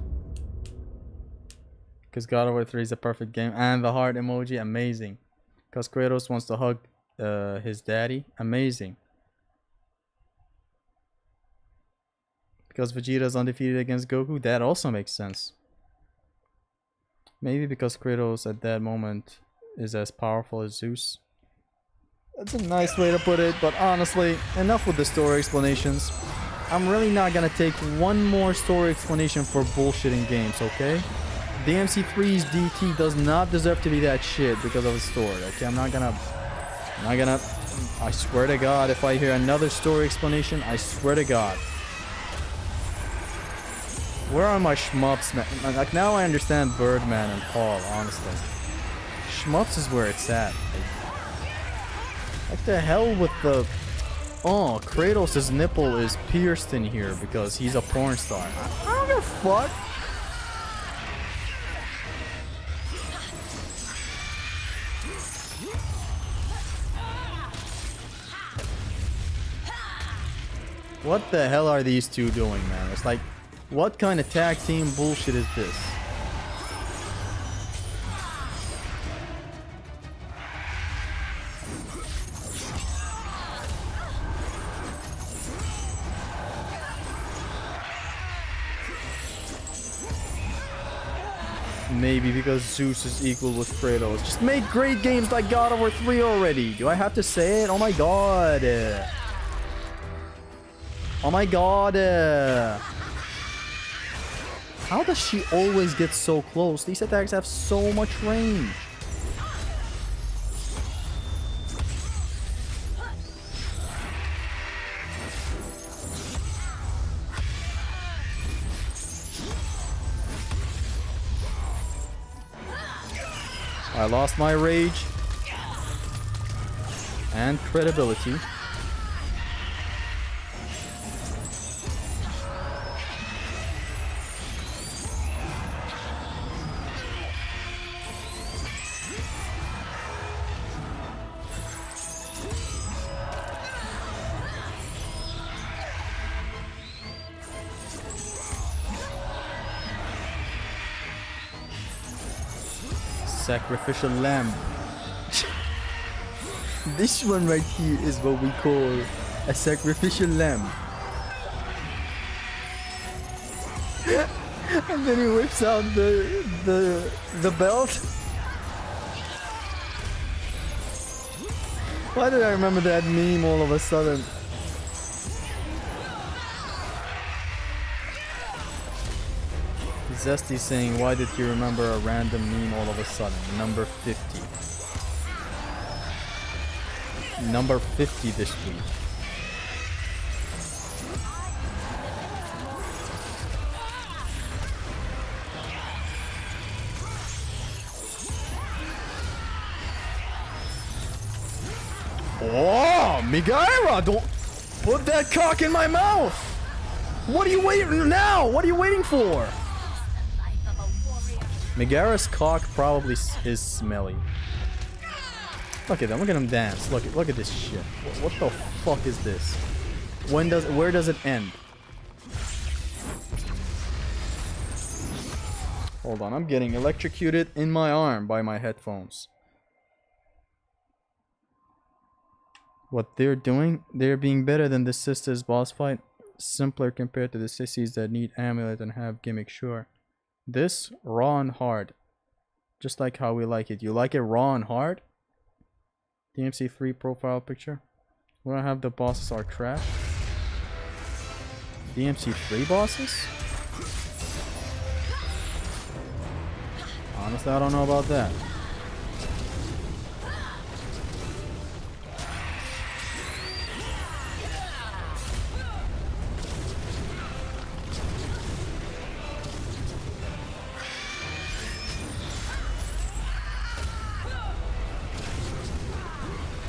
Because God of War 3 is a perfect game. And the heart emoji, amazing. Because Kratos wants to hug his daddy, amazing. Because Vegeta's undefeated against Goku, that also makes sense. Maybe because Kratos at that moment is as powerful as Zeus. That's a nice way to put it, but honestly, enough with the story explanations. I'm really not gonna take one more story explanation for bullshitting games, okay? DMC3's DT does not deserve to be that shit because of the story, okay? I'm not gonna, I swear to God, if I hear another story explanation, I swear to God. Where are my shmups, man? Like, now I understand Birdman and Paul, honestly. Shmups is where it's at. Like the hell with the... Oh, Kratos' nipple is pierced in here because he's a porn star. I don't give a fuck. What the hell are these two doing, man? It's like, what kind of tag team bullshit is this? Maybe because Zeus is equal with Kratos. Just make great games like God of War 3 already. Do I have to say it? Oh my god. Oh my god. How does she always get so close? These attacks have so much range. I lost my rage and credibility. Sacrificial lamb. This one right here is what we call a sacrificial lamb. And then he whips out the belt. Why did I remember that meme all of a sudden? Zesty saying, why did you remember a random meme all of a sudden? Number 50. Number 50 this week. Oh, Migaira, don't put that cock in my mouth. What are you waiting now? What are you waiting for? Megara's cock probably is smelly. Look at them. Look at him dance. Look at this shit. What the fuck is this? Where does it end? Hold on. I'm getting electrocuted in my arm by my headphones. What they're doing, they're being better than the sisters boss fight. Simpler compared to the sissies that need amulet and have gimmick, sure. This, raw and hard. Just like how we like it. You like it raw and hard? DMC3 profile picture. We don't have the bosses are trash. DMC3 bosses? Honestly, I don't know about that.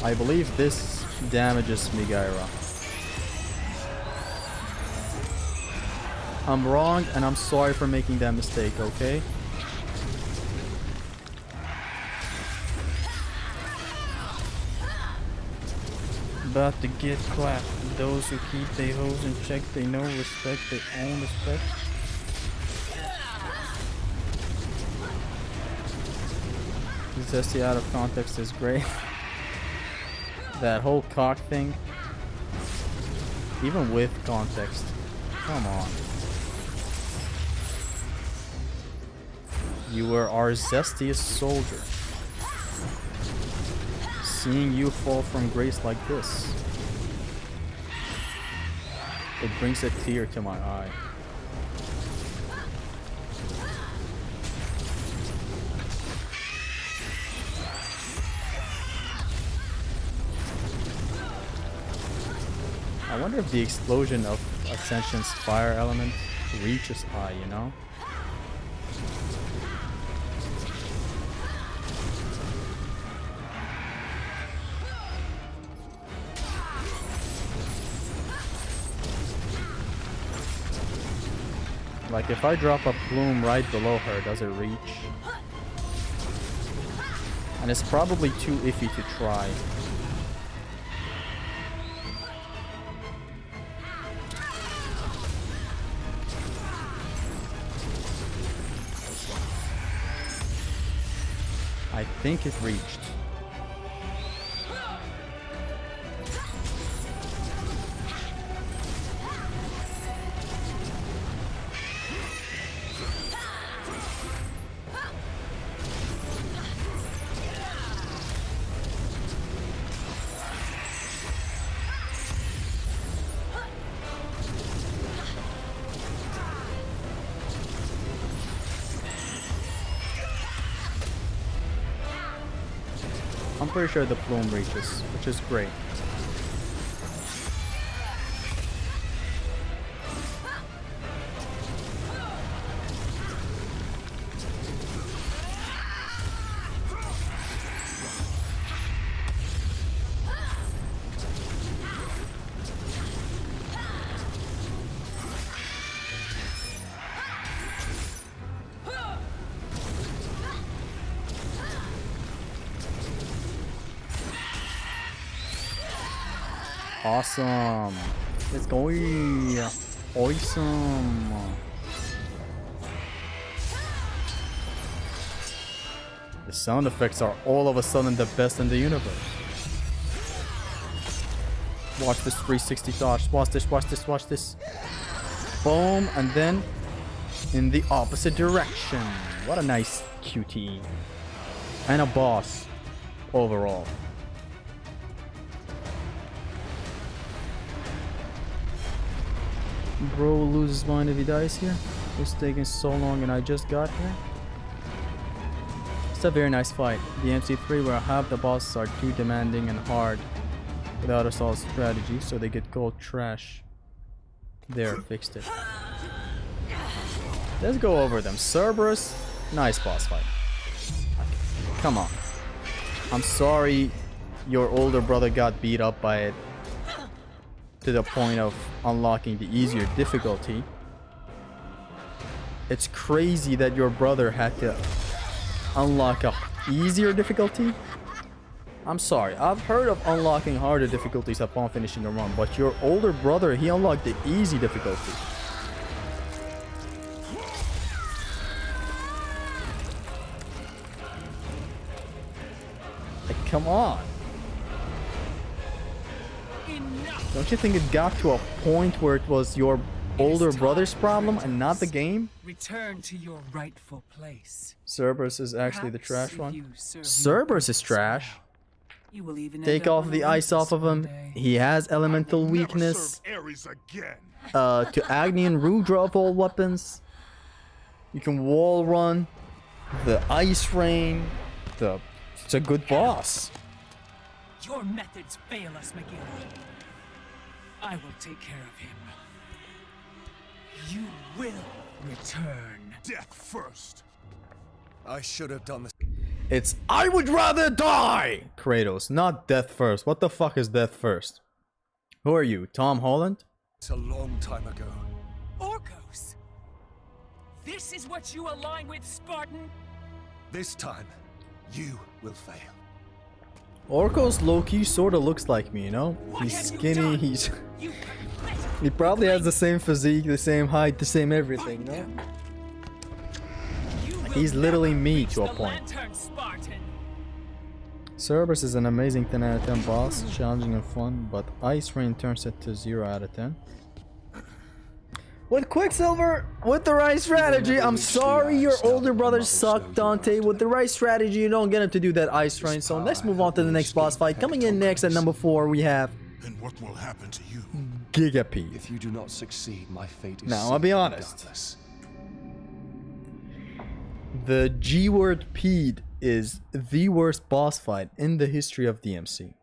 I believe this damages Migaira. I'm wrong and I'm sorry for making that mistake, okay? About to get clapped. Those who keep their hoes in check, they know respect their own respect. Zesty out of context is great. That whole cock thing, even with context, come on. You were our zestiest soldier. Seeing you fall from grace like this, it brings a tear to my eye. I wonder if the explosion of Ascension's fire element reaches high, you know? Like if I drop a plume right below her, does it reach? And it's probably too iffy to try. I think it reached. I'm pretty sure the plume reaches, which is great. Awesome. Let's go. Awesome. The sound effects are all of a sudden the best in the universe. Watch this 360 dodge. Watch this, watch this, watch this. Boom. And then in the opposite direction. What a nice QTE. And a boss overall. Bro will lose his mind if he dies here. It's taking so long and I just got here. It's a very nice fight. The MC3 where half the bosses are too demanding and hard without a solid strategy, so they get called trash. There, fixed it. Let's go over them. Cerberus, nice boss fight. Come on. I'm sorry your older brother got beat up by it to the point of unlocking the easier difficulty. It's crazy that your brother had to unlock a easier difficulty. I'm sorry, I've heard of unlocking harder difficulties upon finishing a run, but your older brother, he unlocked the easy difficulty. Like, come on. Don't you think it got to a point where it was your older brother's problem and not the game? Return to your rightful place. Cerberus is actually the Perhaps trash if one. you serve Cerberus me is trash. well, you will even Take end up off on the Olympus ice off of him. one day. He has elemental Never weakness. serve Ares again. To Agni and Rudra of all weapons. You can wall run. The ice rain. It's a good boss. Your methods fail us, Miguel. I will take care of him. You will return. Death first. I should have done this. It's I would rather die! Kratos, not death first. What the fuck is death first? Who are you, Tom Holland? It's a long time ago. Orcos! This is what you align with, Spartan? This time, you will fail. Orcos low-key sorta looks like me, you know? What He's have you skinny, done? he's... You he probably has the same physique, the same height, the same everything, no? He's literally me to a point. Cerberus is an amazing 10 out of 10 boss, challenging and fun, but Ice Rain turns it to 0 out of 10. With Quicksilver, with the right strategy, I'm sorry your older brother sucked, Dante. With the right strategy, you don't get him to do that Ice Rain. So let's move on to the next boss fight. Coming in next at number 4, we have And what will happen to you? Gigapede. If you do not succeed, my fate is Now, I'll be sealed honest. regardless. The G-word Pede is the worst boss fight in the history of DMC.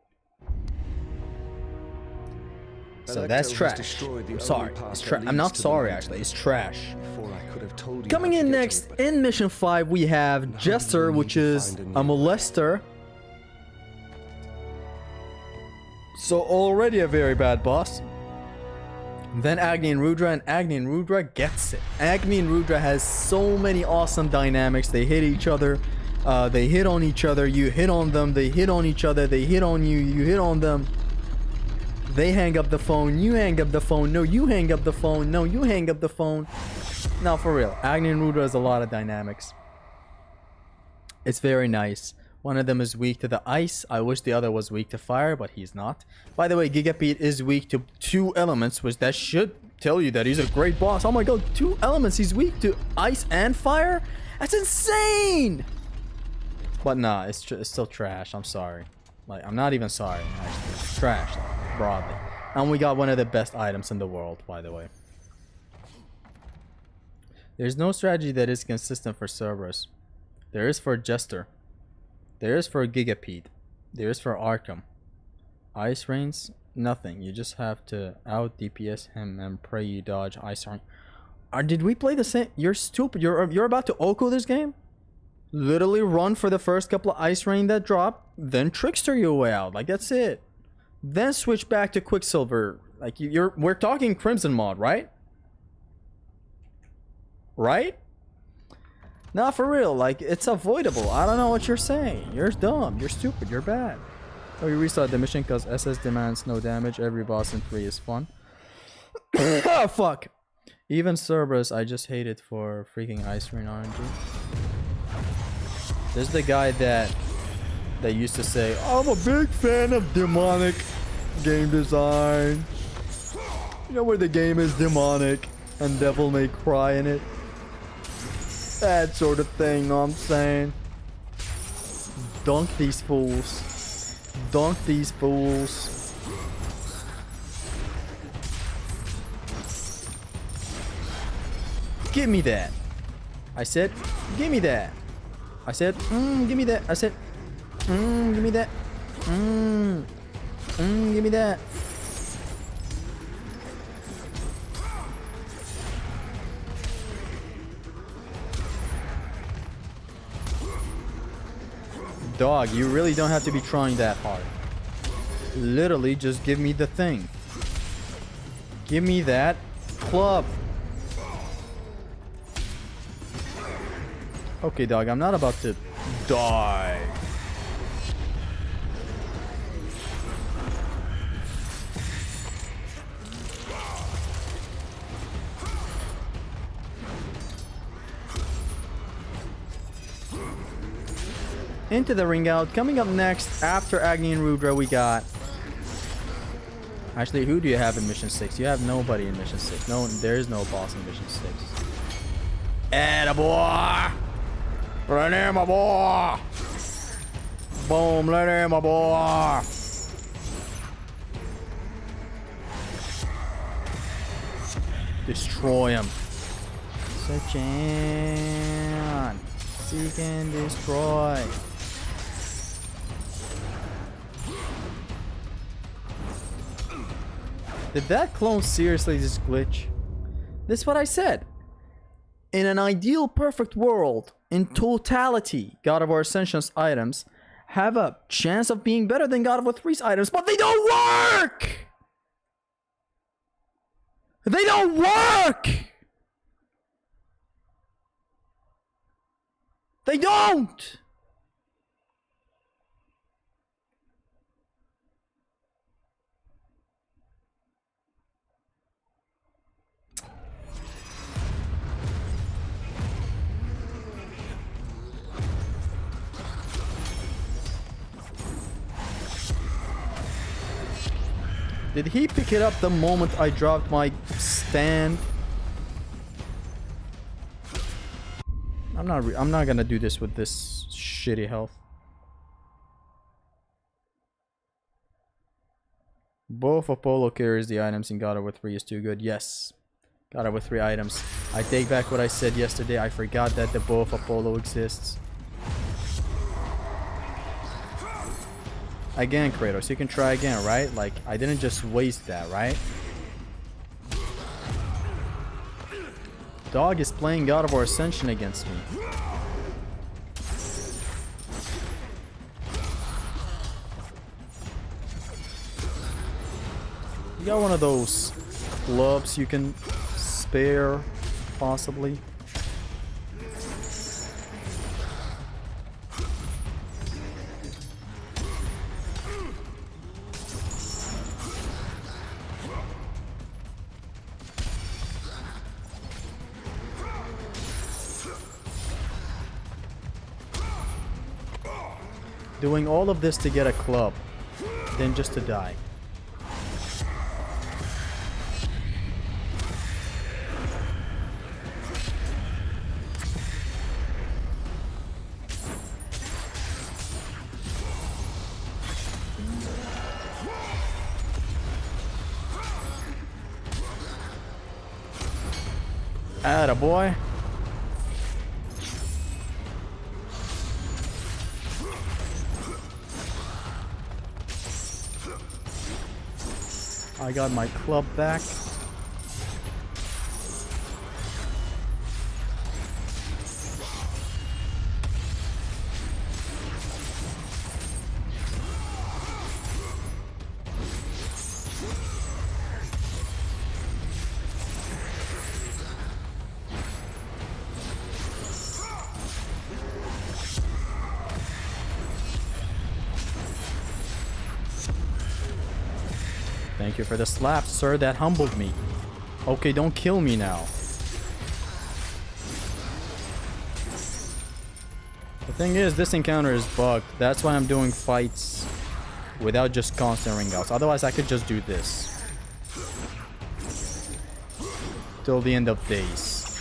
So that's trash. I'm sorry. It's trash. I'm not sorry, actually. It's trash. Before I could have told you Coming how to in get to next, it, but in Mission 5, we have Jester, which is a molester. So already a very bad boss. Then Agni and Rudra, and Agni and Rudra gets it. Agni and Rudra has so many awesome dynamics. They hit each other. They hit on each other. You hit on them. They hit on each other. They hit on you. You hit on them. They hang up the phone. You hang up the phone. No, you hang up the phone. No, you hang up the phone. Now, for real. Agni and Rudra has a lot of dynamics. It's very nice. One of them is weak to the ice. I wish the other was weak to fire, but he's not. By the way, Gigapede is weak to 2 elements, which that should tell you that he's a great boss. Oh my god, 2 elements. He's weak to ice and fire? That's insane! But nah, it's still trash. I'm sorry. Like, I'm not even sorry, actually. It's trash, broadly. And we got one of the best items in the world, by the way. There's no strategy that is consistent for Cerberus. There is for Jester. There is for Gigapede. There's for Arkham. Ice Rains, nothing. You just have to out DPS him and pray you dodge Ice Rain. Did we play the same? You're stupid. You're about to Oko this game? Literally run for the first couple of Ice Rain that drop, then Trickster your way out. Like, that's it. Then switch back to Quicksilver. Like, we're talking Crimson mod, right? Right? Nah, for real. Like, it's avoidable. I don't know what you're saying. You're dumb. You're stupid. You're bad. Oh, you restart the mission because SS demands no damage. Every boss in 3 is fun. Oh, fuck. Even Cerberus, I just hate it for freaking Ice Rain RNG. There's the guy that used to say, I'm a big fan of demonic game design. You know where the game is demonic and Devil May Cry in it? That sort of thing, know what I'm saying? Dunk these fools. Dunk these fools. Give me that. I said, give me that. I said, give me that. I said, give me that. Give me that. Dog, you really don't have to be trying that hard. Literally, just give me the thing. Give me that club. Okay, dog, I'm not about to die. Into the ring out. Coming up next, after Agni and Rudra, we got... Actually, who do you have in Mission 6? You have nobody in Mission 6. No, there is no boss in Mission 6. Attaboy! Right there, my boy! Boom, right there, my boy! Destroy him. Search and seek and destroy. Did that clone seriously just glitch? This is what I said. In an ideal perfect world, in totality, God of War Ascension's items have a chance of being better than God of War 3's items, but they don't work! They don't work! They don't! Did he pick it up the moment I dropped my stand? I'm not gonna do this with this shitty health. Both Apollo carries the items in God of War 3 is too good. Yes. God of War 3 items. I take back what I said yesterday. I forgot that the bow of Apollo exists. Again, Kratos, you can try again, right? Like, I didn't just waste that, right? Dog is playing God of War Ascension against me. You got one of those clubs you can spare, possibly? Doing all of this to get a club, then just to die. Attaboy. I got my club back. Thank you for the slap, sir. That humbled me. Okay, don't kill me now. The thing is, this encounter is bugged. That's why I'm doing fights without just constant ring outs. Otherwise, I could just do this till the end of days.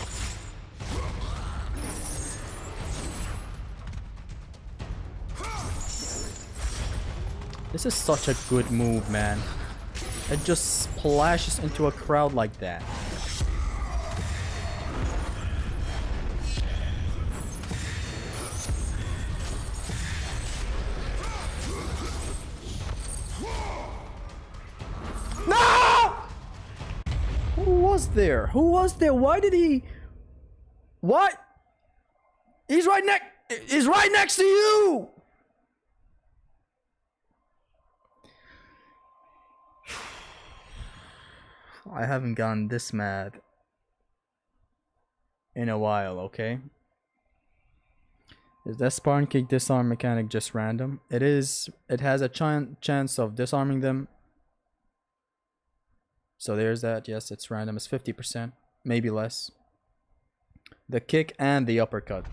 This is such a good move, man. It just splashes into a crowd like that. No! Who was there? Who was there? Why did he... What? He's right next to you! I haven't gotten this mad in a while, okay? Is that Spartan kick disarm mechanic just random? It is. It has a chance of disarming them. So there's that. Yes, it's random. It's 50%, maybe less. The kick and the uppercut.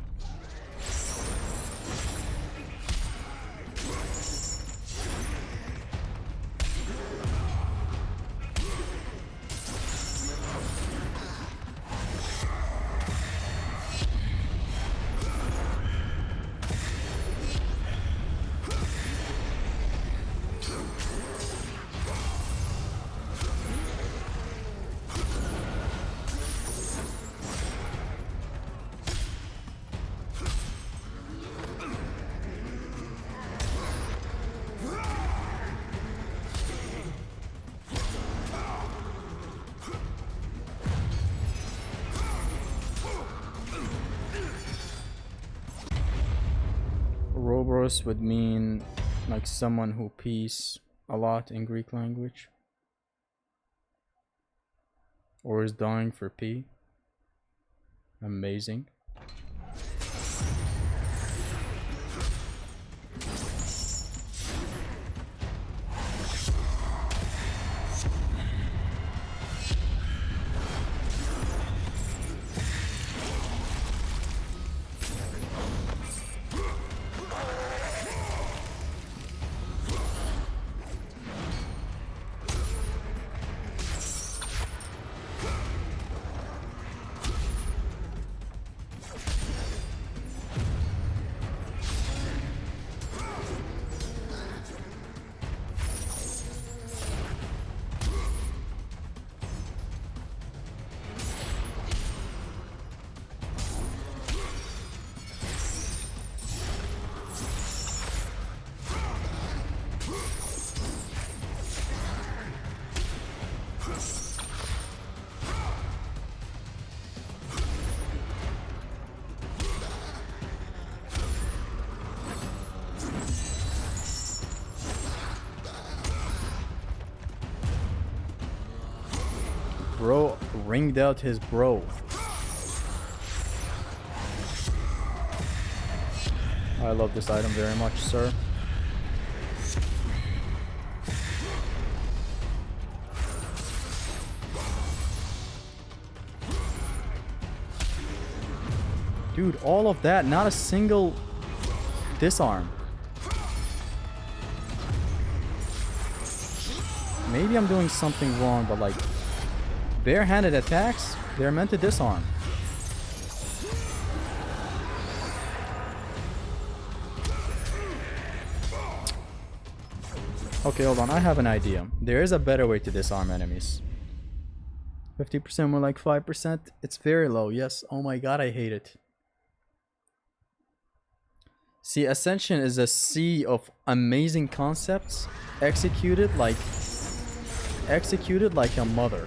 Robros would mean like someone who pees a lot in Greek language. Or is dying for pee. Amazing. Bro ringed out his bro. I love this item very much, sir. Dude, all of that, not a single disarm. Maybe I'm doing something wrong, but like bare-handed attacks, they're meant to disarm. Okay, hold on. I have an idea. There is a better way to disarm enemies. 50% more like 5%. It's very low. Yes. Oh my god, I hate it. See, Ascension is a sea of amazing concepts executed like executed like a mother.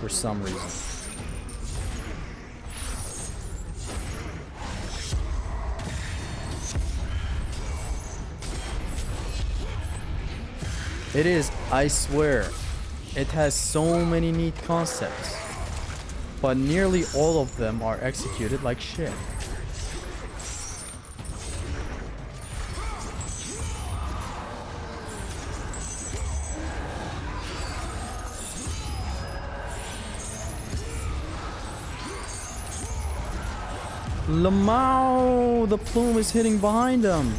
For some reason. It is, I swear, it has so many neat concepts, but nearly all of them are executed like shit. Lamau! The plume is hitting behind him.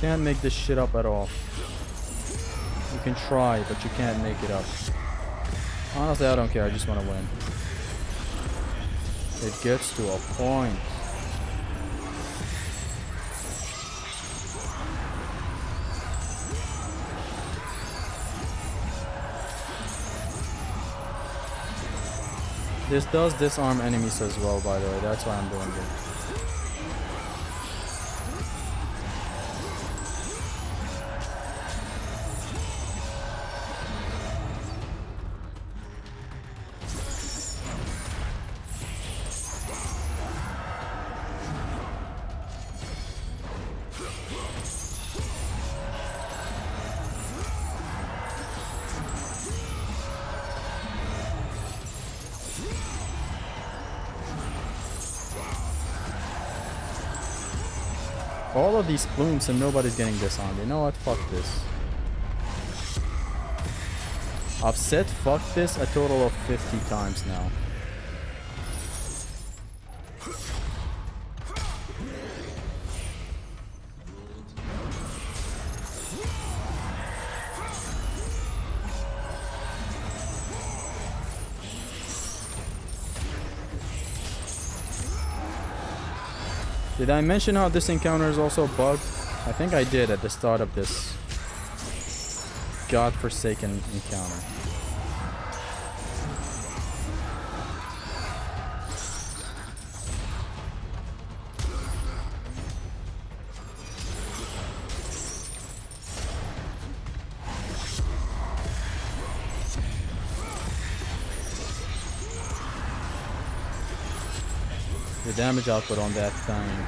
Can't make this shit up at all. You can try, but you can't make it up. Honestly, I don't care. I just want to win. It gets to a point. This does disarm enemies as well, by the way. That's why I'm doing it. All of these plumes and nobody's getting disarmed. You know what? Fuck this. I've said fuck this a total of 50 times now. Did I mention how this encounter is also bugged? I think I did at the start of this godforsaken encounter. The damage output on that thing.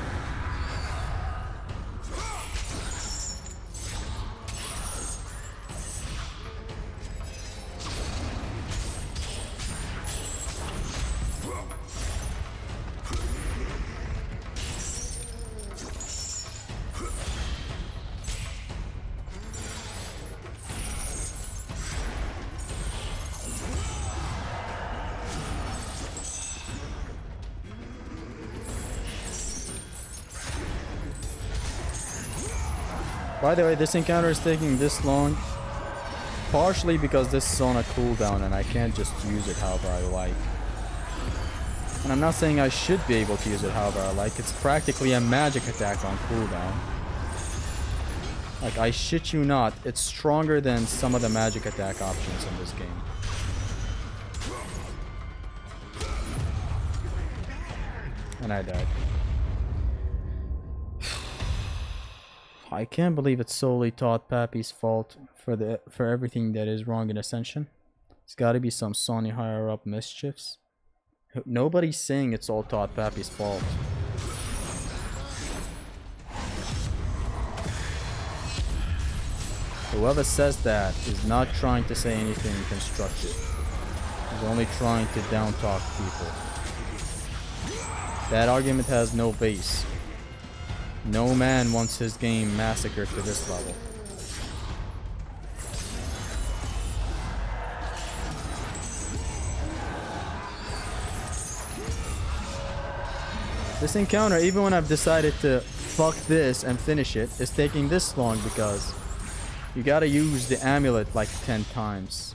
By the way, this encounter is taking this long partially because this is on a cooldown and I can't just use it however I like. And I'm not saying I should be able to use it however I like. It's practically a magic attack on cooldown. Like, I shit you not, it's stronger than some of the magic attack options in this game. And I died. I can't believe it's solely Todd Pappy's fault for everything that is wrong in Ascension. It's gotta be some Sony higher up mischiefs. Nobody's saying it's all Todd Pappy's fault. Whoever says that is not trying to say anything constructive. He's only trying to down talk people. That argument has no base. No man wants his game massacred to this level. This encounter, even when I've decided to fuck this and finish it, is taking this long because you gotta use the amulet like 10 times.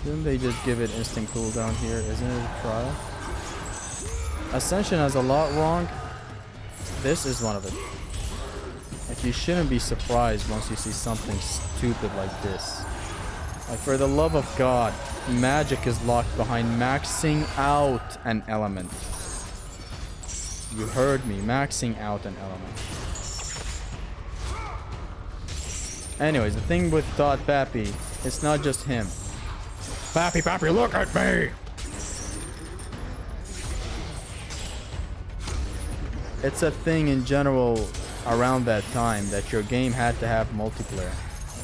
Didn't they just give it instant cooldown here? Isn't it a trial? Ascension has a lot wrong. This is one of it. Like, you shouldn't be surprised once you see something stupid like this. Like, for the love of God, magic is locked behind maxing out an element. You heard me, maxing out an element. Anyways, the thing with .Pappy, it's not just him. Pappy, look at me! It's a thing in general around that time that your game had to have multiplayer.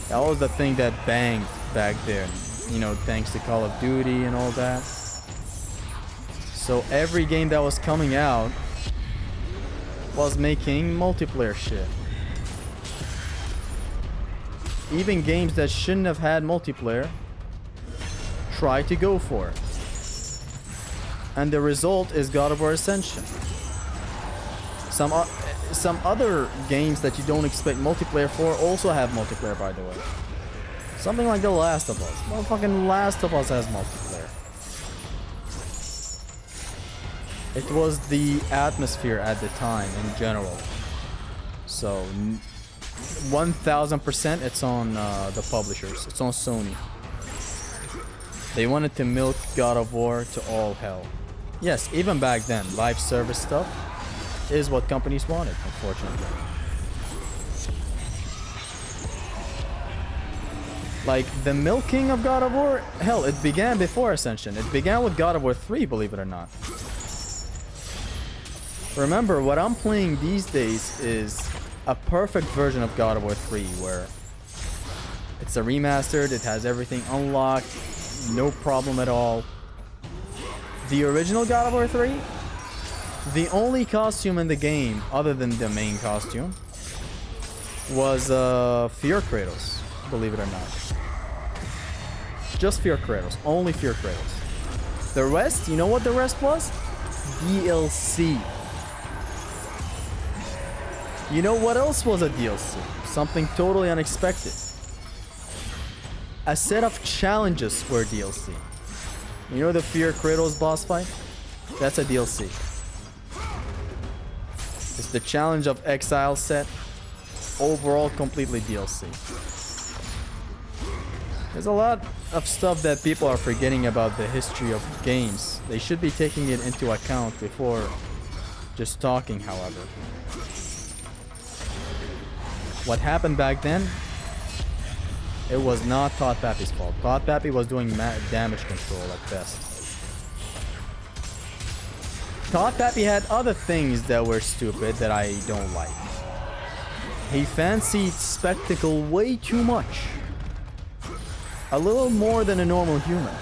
That was the thing that banged back then, you know, thanks to Call of Duty and all that. So every game that was coming out was making multiplayer shit. Even games that shouldn't have had multiplayer try to go for it. And the result is God of War Ascension. Some other games that you don't expect multiplayer for also have multiplayer, by the way. Something like The Last of Us. Motherfucking Last of Us has multiplayer. It was the atmosphere at the time in general. So 1000% it's on the publishers. It's on Sony. They wanted to milk God of War to all hell. Yes, even back then, live service stuff is what companies wanted, unfortunately. Like, the milking of God of War, hell, it began before Ascension. It began with God of War 3, believe it or not. Remember, what I'm playing these days is a perfect version of God of War 3, where it's a remastered, it has everything unlocked, no problem at all. The original God of War 3, the only costume in the game, other than the main costume, was Fear Kratos, believe it or not. Just Fear Kratos, only Fear Kratos. The rest, you know what the rest was? DLC. You know what else was a DLC? Something totally unexpected. A set of challenges were DLC. You know the Fear Kratos boss fight? That's a DLC. It's the Challenge of Exile set. Overall, completely DLC. There's a lot of stuff that people are forgetting about the history of games. They should be taking it into account before just talking, however. What happened back then, it was not Pappy's fault. Pappy was doing damage control at best. Pappy had other things that were stupid that I don't like. He fancied spectacle way too much. A little more than a normal human.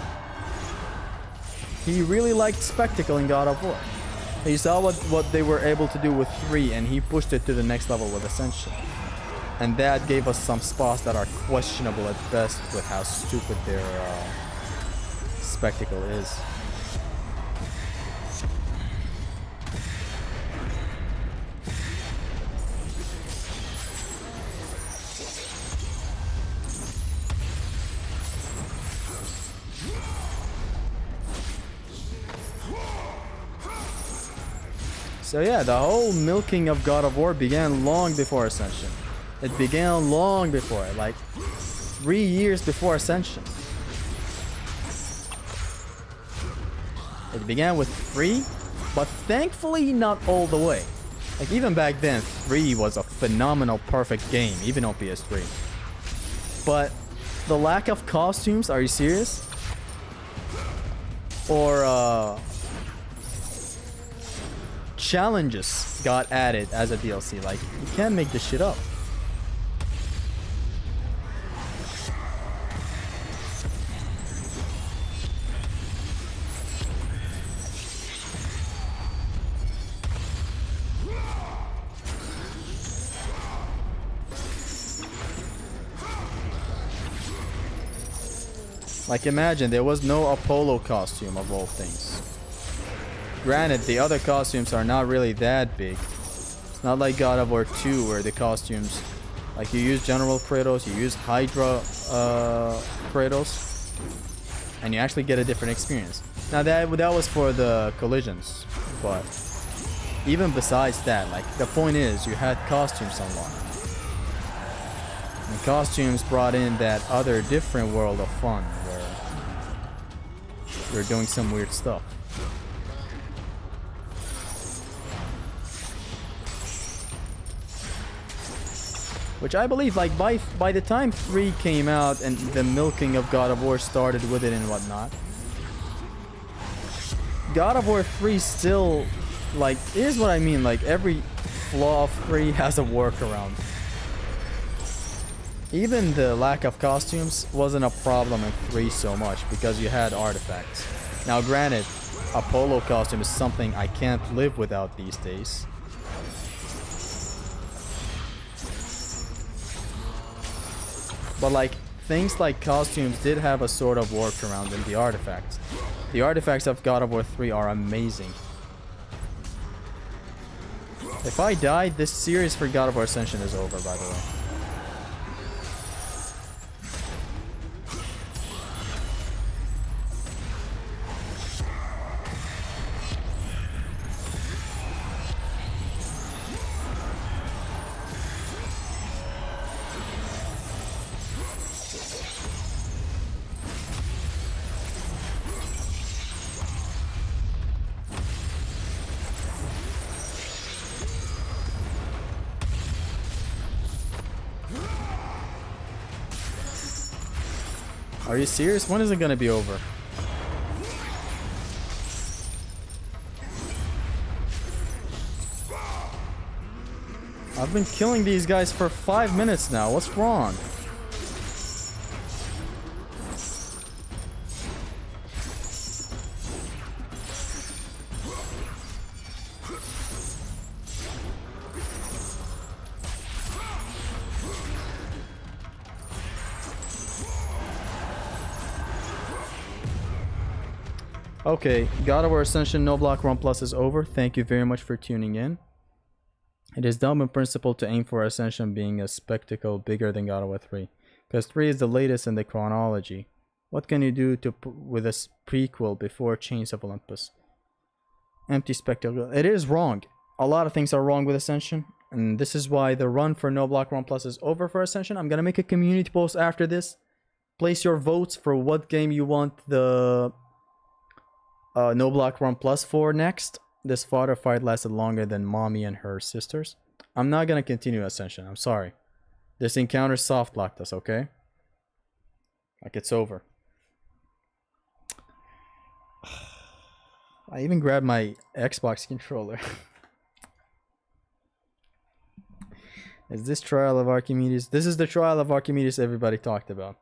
He really liked spectacle in God of War. He saw what they were able to do with 3, and he pushed it to the next level with Ascension. And that gave us some spots that are questionable at best with how stupid their spectacle is. So yeah, the whole milking of God of War began long before Ascension. It began long before, like 3 years before Ascension. It began with 3, but thankfully not all the way. Like, even back then, 3 was a phenomenal, perfect game, even on PS3. But the lack of costumes, are you serious? Or challenges got added as a DLC. Like, you can't make this shit up. Like, imagine there was no Apollo costume of all things. Granted, the other costumes are not really that big. It's not like God of War 2 where the costumes, like, you use General Kratos, you use Hydra Kratos. and you actually get a different experience. Now that was for the collisions, but even besides that, like, the point is you had costumes unlocked. And costumes brought in that other different world of fun where you're doing some weird stuff. Which I believe, like, by the time 3 came out and the milking of God of War started with it and whatnot, God of War 3 still, like, here's what I mean, like, every flaw of 3 has a workaround. Even the lack of costumes wasn't a problem in 3 so much because you had artifacts. Now granted, a polo costume is something I can't live without these days. But like, things like costumes did have a sort of workaround in the artifacts. The artifacts of God of War 3 are amazing. If I die, this series for God of War Ascension is over, by the way. Are you serious? When is it gonna be over? I've been killing these guys for 5 minutes now. What's wrong? Okay, God of War Ascension No Block Run Plus is over. Thank you very much for tuning in. It is dumb in principle to aim for Ascension being a spectacle bigger than God of War 3, because 3 is the latest in the chronology. What can you do with a prequel before Chains of Olympus? Empty spectacle. It is wrong. A lot of things are wrong with Ascension, and this is why the run for No Block Run Plus is over for Ascension. I'm gonna make a community post after this. Place your votes for what game you want the No Block Run Plus for next. This fodder fight lasted longer than Mommy and her sisters. I'm not gonna continue Ascension. I'm sorry. This encounter soft locked us, okay? Like, it's over. I even grabbed my Xbox controller. Is this Trial of Archimedes? This is the Trial of Archimedes everybody talked about.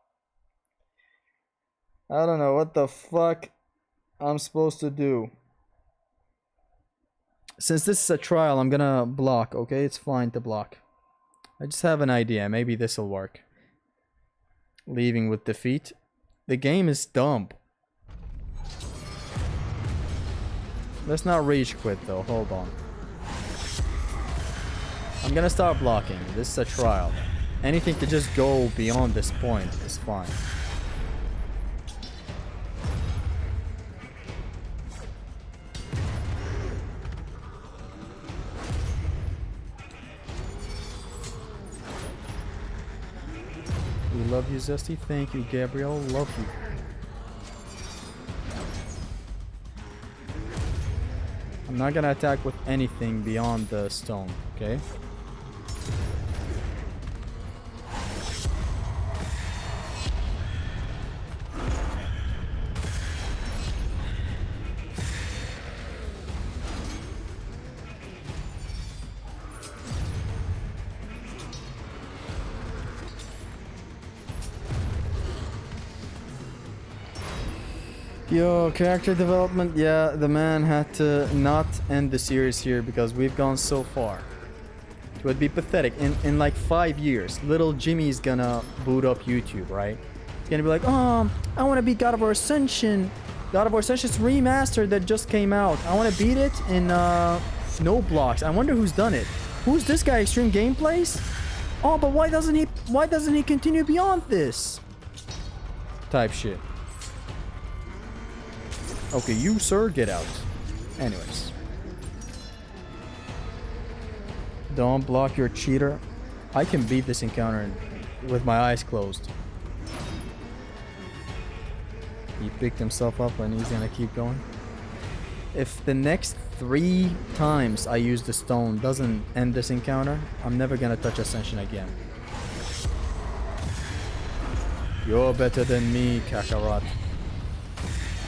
I don't know what the fuck I'm supposed to do. Since this is a trial, I'm gonna block, okay? It's fine to block. I just have an idea. Maybe this'll work. Leaving with defeat. The game is dumb. Let's not rage quit though. Hold on. I'm gonna start blocking. This is a trial. Anything to just go beyond this point is fine. We love you, Zesty. Thank you, Gabrielle. Love you. I'm not gonna attack with anything beyond the stone, okay? Yo, character development, yeah, the man had to not end the series here because we've gone so far. It would be pathetic. In like 5 years, little Jimmy's gonna boot up YouTube, right? He's gonna be like, I want to beat God of War Ascension. God of War Ascension's remastered that just came out. I want to beat it in no blocks. I wonder who's done it. Who's this guy? Extreme Gameplays? Oh, but why doesn't he continue beyond this? Type shit. Okay, you, sir, get out. Anyways. Don't block your cheater. I can beat this encounter with my eyes closed. He picked himself up and he's gonna keep going. If the next 3 times I use the stone doesn't end this encounter, I'm never gonna touch Ascension again. You're better than me, Kakarot.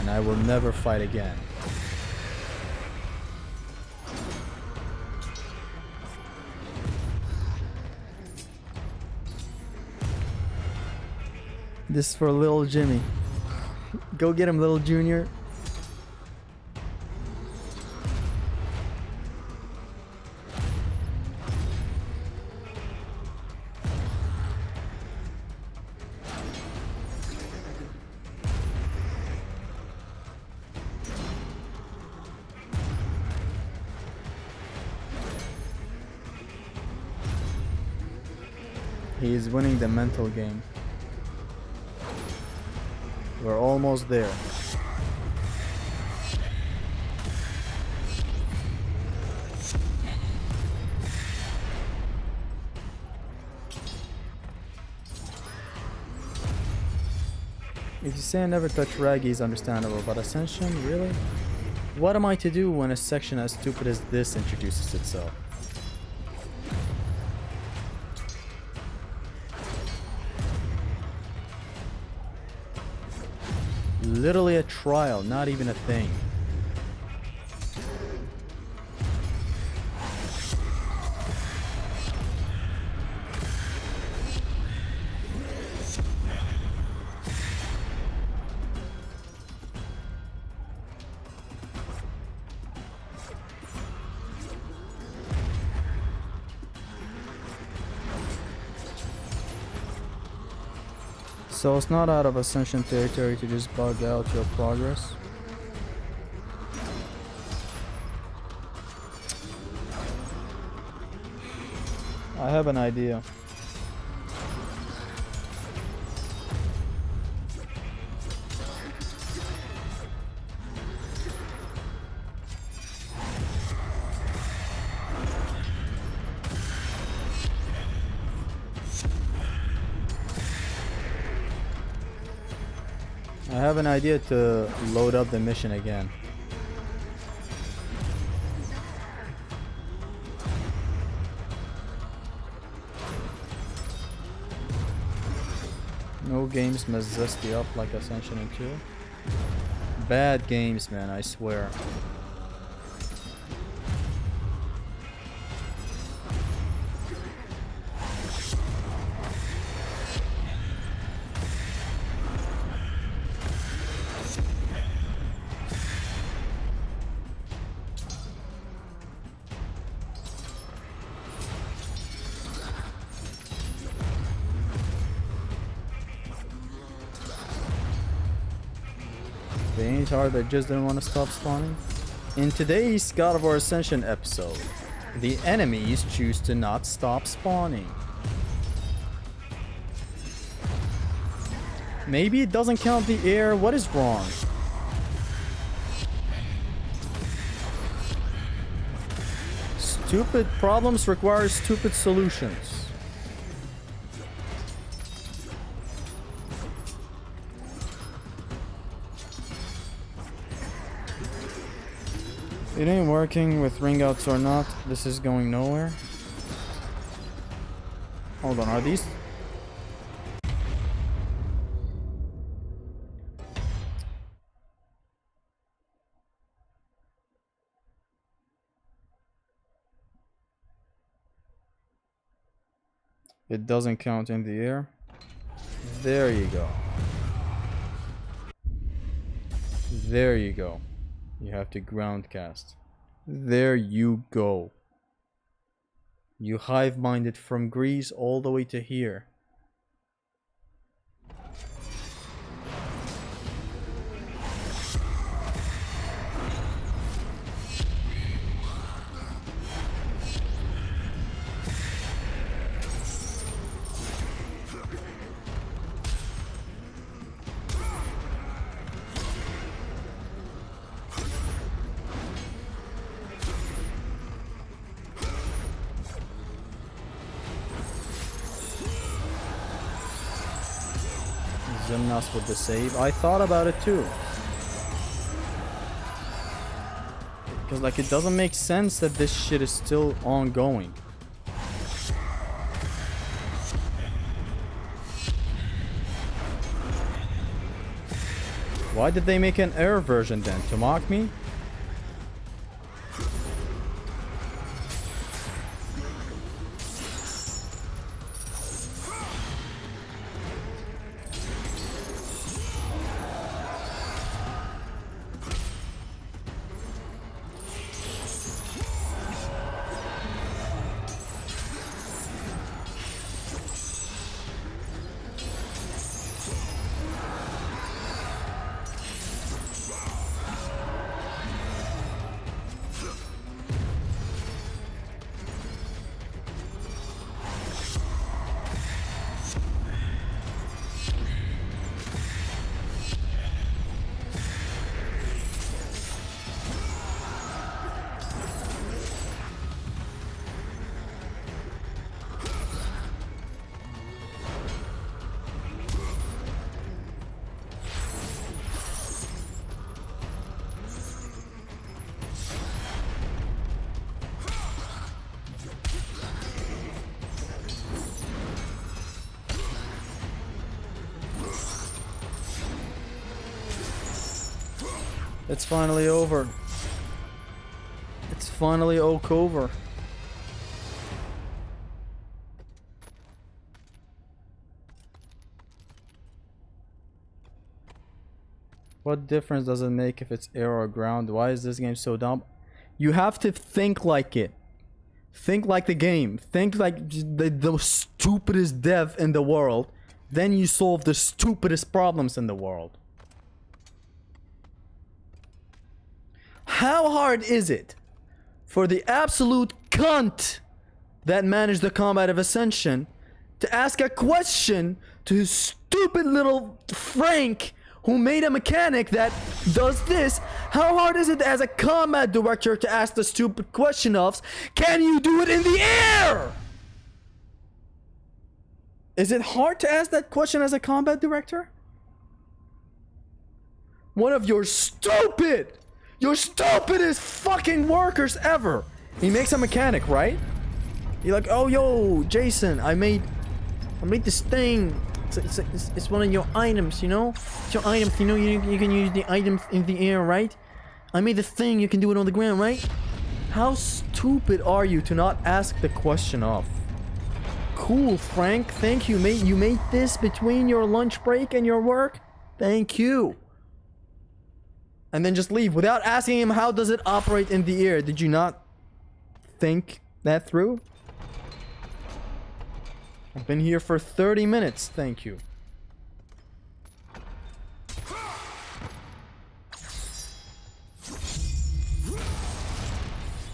And I will never fight again. This is for little Jimmy. Go get him, little Junior. He is winning the mental game. We're almost there. If you say I never touch Raggy is understandable, but Ascension, really? What am I to do when a section as stupid as this introduces itself? Literally a trial, not even a thing. So it's not out of Ascension territory to just bug out your progress. I have an idea. I have an idea to load up the mission again. No games mess Zesty up like Ascension and 2. Bad games, man, I swear. They ain't hard, they just didn't want to stop spawning. In today's God of War Ascension episode, the enemies choose to not stop spawning. Maybe it doesn't count the air. What is wrong? Stupid problems require stupid solutions. It ain't working with ring outs or not. This is going nowhere. Hold on, are these? It doesn't count in the air. There you go. There you go. You have to ground cast. There you go. You hive-minded from Greece all the way to here. poison us with the save. I thought about it too. Because like it doesn't make sense that this shit is still ongoing. Why did they make an error version then? To mock me? It's finally over. It's finally over. What difference does it make if it's air or ground? Why is this game so dumb? You have to think like it. Think like the game. Think like the stupidest dev in the world. Then you solve the stupidest problems in the world. How hard is it for the absolute cunt that managed the combat of Ascension to ask a question to his stupid little Frank who made a mechanic that does this? How hard is it as a combat director to ask the stupid question of, can you do it in the air? Is it hard to ask that question as a combat director? One of your stupidest fucking workers ever. He makes a mechanic, right? You're like, oh yo, Jason, I made this thing. It's one of your items, you know? It's your items, you know, you can use the items in the air, right? I made this thing, you can do it on the ground, right? How stupid are you to not ask the question of? Cool, Frank, thank you, mate. You made this between your lunch break and your work? Thank you. And then just leave without asking him how does it operate in the air. Did you not think that through? I've been here for 30 minutes, thank you.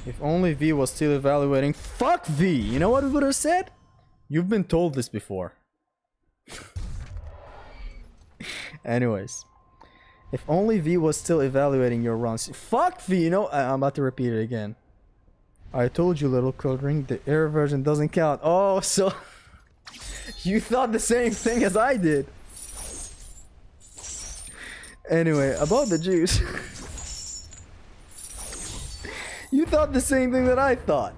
If only V was still evaluating. Fuck V! You know what it would have said? You've been told this before. Anyways. If only V was still evaluating your runs. Fuck V! You know, I'm about to repeat it again. I told you, little Codring, the air version doesn't count. Oh, so... you thought the same thing as I did. Anyway, about the juice. You thought the same thing that I thought.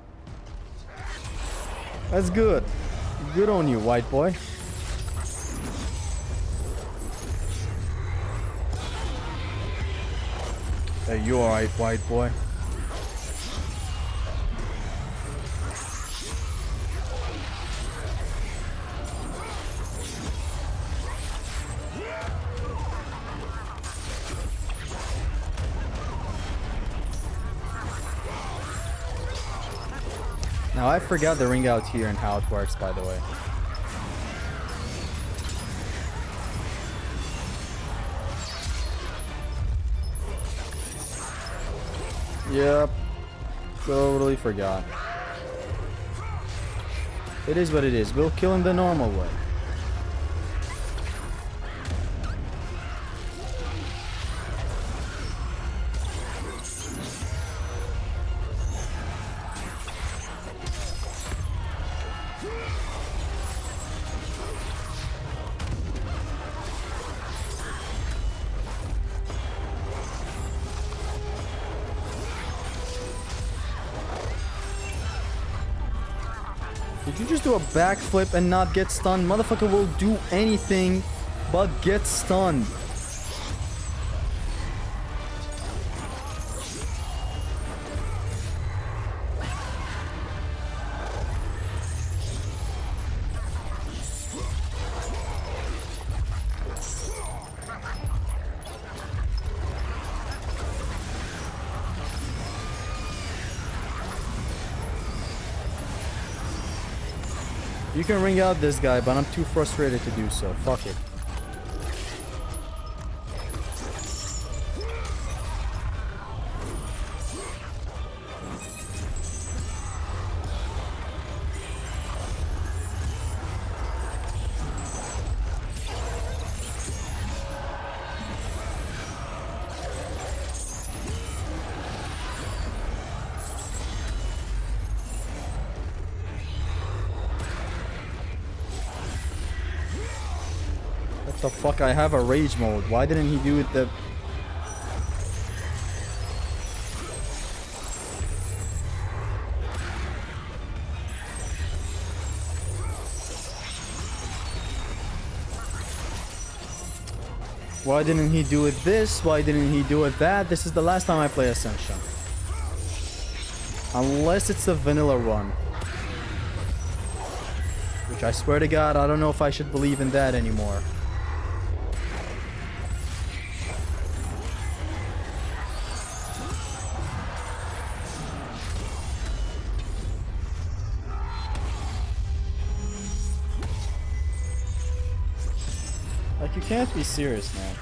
That's good. Good on you, white boy. Hey, you alright, white boy? Now I forgot the ring out here and how it works, by the way. Yep. Totally forgot. It is what it is. We'll kill him the normal way. Did you just do a backflip and not get stunned? Motherfucker will do anything but get stunned. You can ring out this guy, but I'm too frustrated to do so. Fuck it. What the fuck? I have a rage mode. Why didn't he do it the... Why didn't he do it this? Why didn't he do it that? This is the last time I play Ascension. Unless it's a vanilla run. Which I swear to God, I don't know if I should believe in that anymore. Like, you can't be serious, man.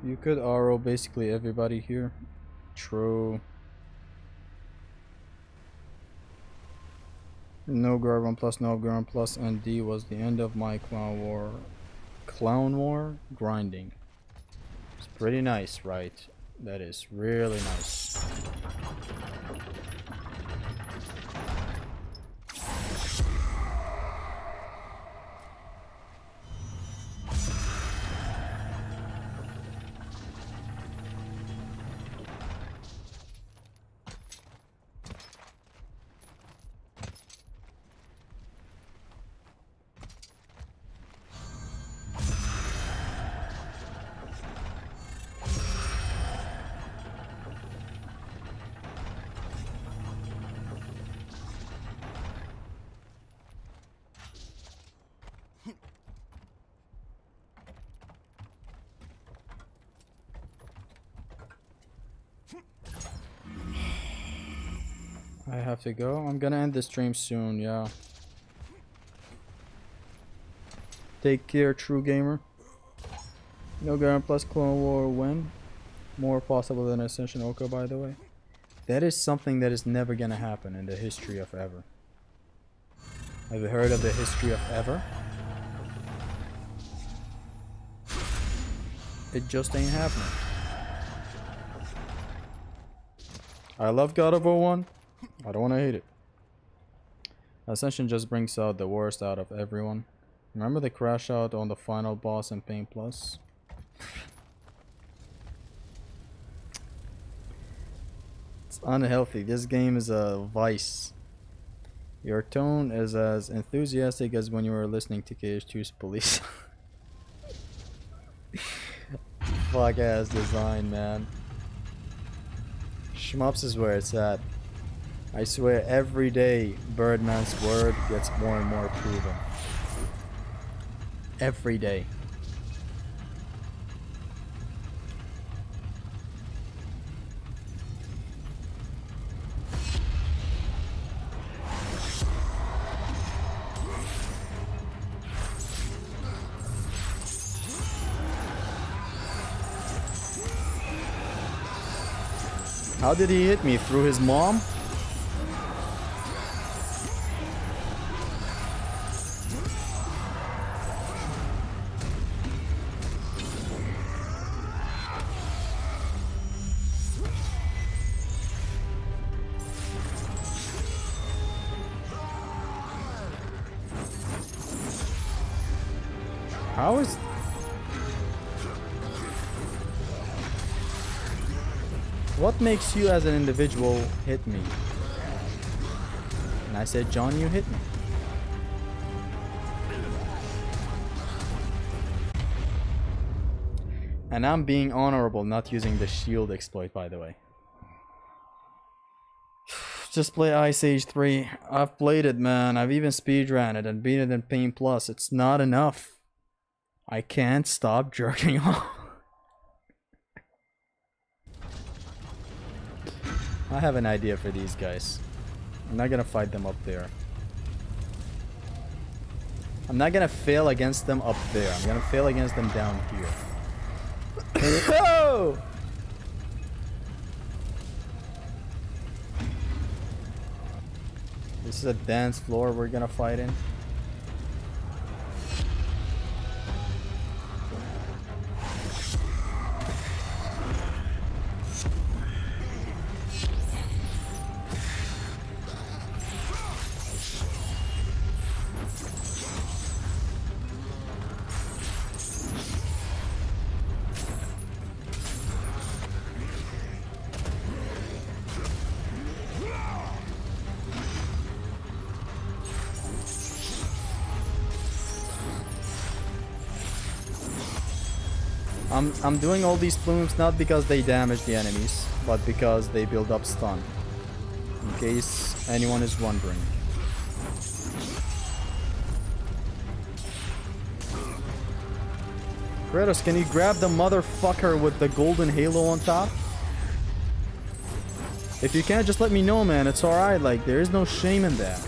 You could RO basically everybody here. True. No Gargon plus, no Gargon plus, and D was the end of my Clown War grinding. It's pretty nice, right? That is really nice. I have to go. I'm gonna end the stream soon, yeah. Take care, true gamer. No Garand plus Clone War win. More possible than Ascension Oka, by the way. That is something that is never gonna happen in the history of ever. Have you heard of the history of ever? It just ain't happening. I love God of War 1. I don't want to hate it. Ascension just brings out the worst out of everyone. Remember the crash out on the final boss in Pain Plus? It's unhealthy. This game is a vice. Your tone is as enthusiastic as when you were listening to KH2's Police. Fuck ass design, man. Shmups is where it's at. I swear every day Birdman's word gets more and more proven. Every day. How did he hit me? Through his mom? How is... What makes you as an individual hit me? And I said, John, you hit me. And I'm being honorable, not using the shield exploit, by the way. Just play Ice Age 3. I've played it, man. I've even speedrun it and beat it in Pain Plus. It's not enough. I can't stop jerking off. I have an idea for these guys. I'm not gonna fight them up there. I'm not gonna fail against them up there. I'm gonna fail against them down here. Oh! This is a dance floor we're gonna fight in. I'm doing all these plumes not because they damage the enemies, but because they build up stun. In case anyone is wondering. Kratos, can you grab the motherfucker with the golden halo on top? If you can't, just let me know, man. It's alright, like, there is no shame in that.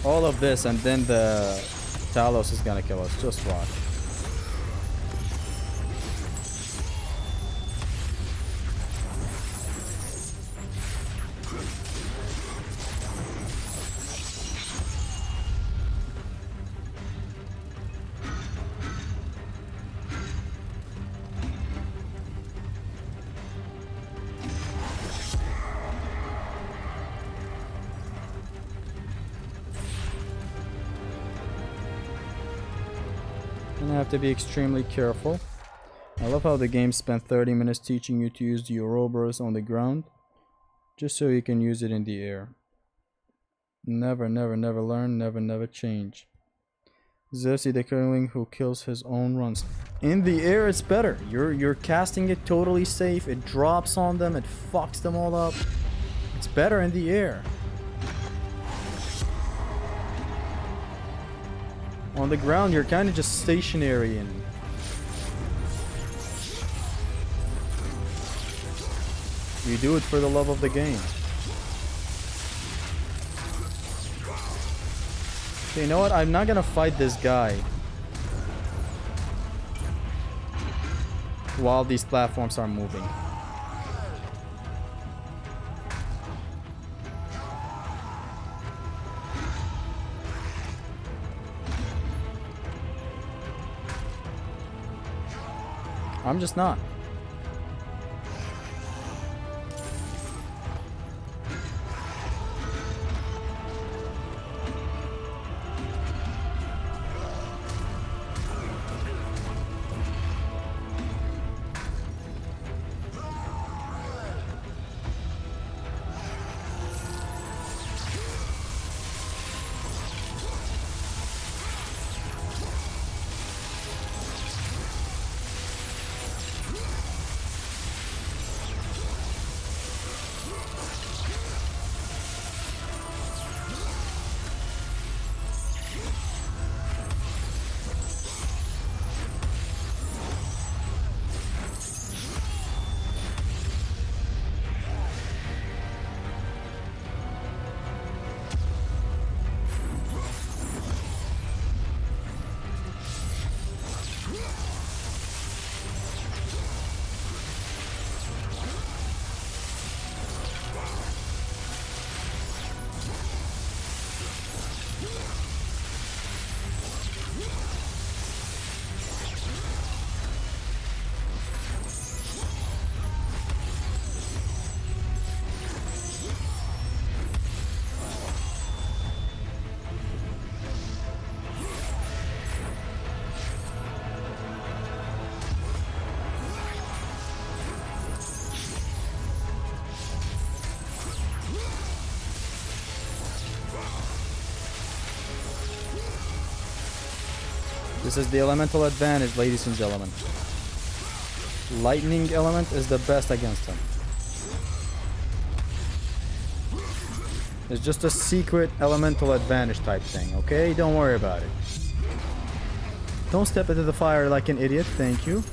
All of this, and then the Talos is gonna kill us. Just watch. And I have to be extremely careful. I love how the game spent 30 minutes teaching you to use the Ouroboros on the ground, just so you can use it in the air. Never, never, never learn, never, never change. Xerxes the Killing who kills his own runs. In the air it's better. You're casting it totally safe. It drops on them, it fucks them all up. It's better in the air. On the ground, you're kind of just stationary and you do it for the love of the game. Okay, you know what? I'm not gonna fight this guy while these platforms are moving. I'm just not. This is the elemental advantage, ladies and gentlemen. Lightning element is the best against him. It's just a secret elemental advantage type thing, okay? Don't worry about it. Don't step into the fire like an idiot, thank you.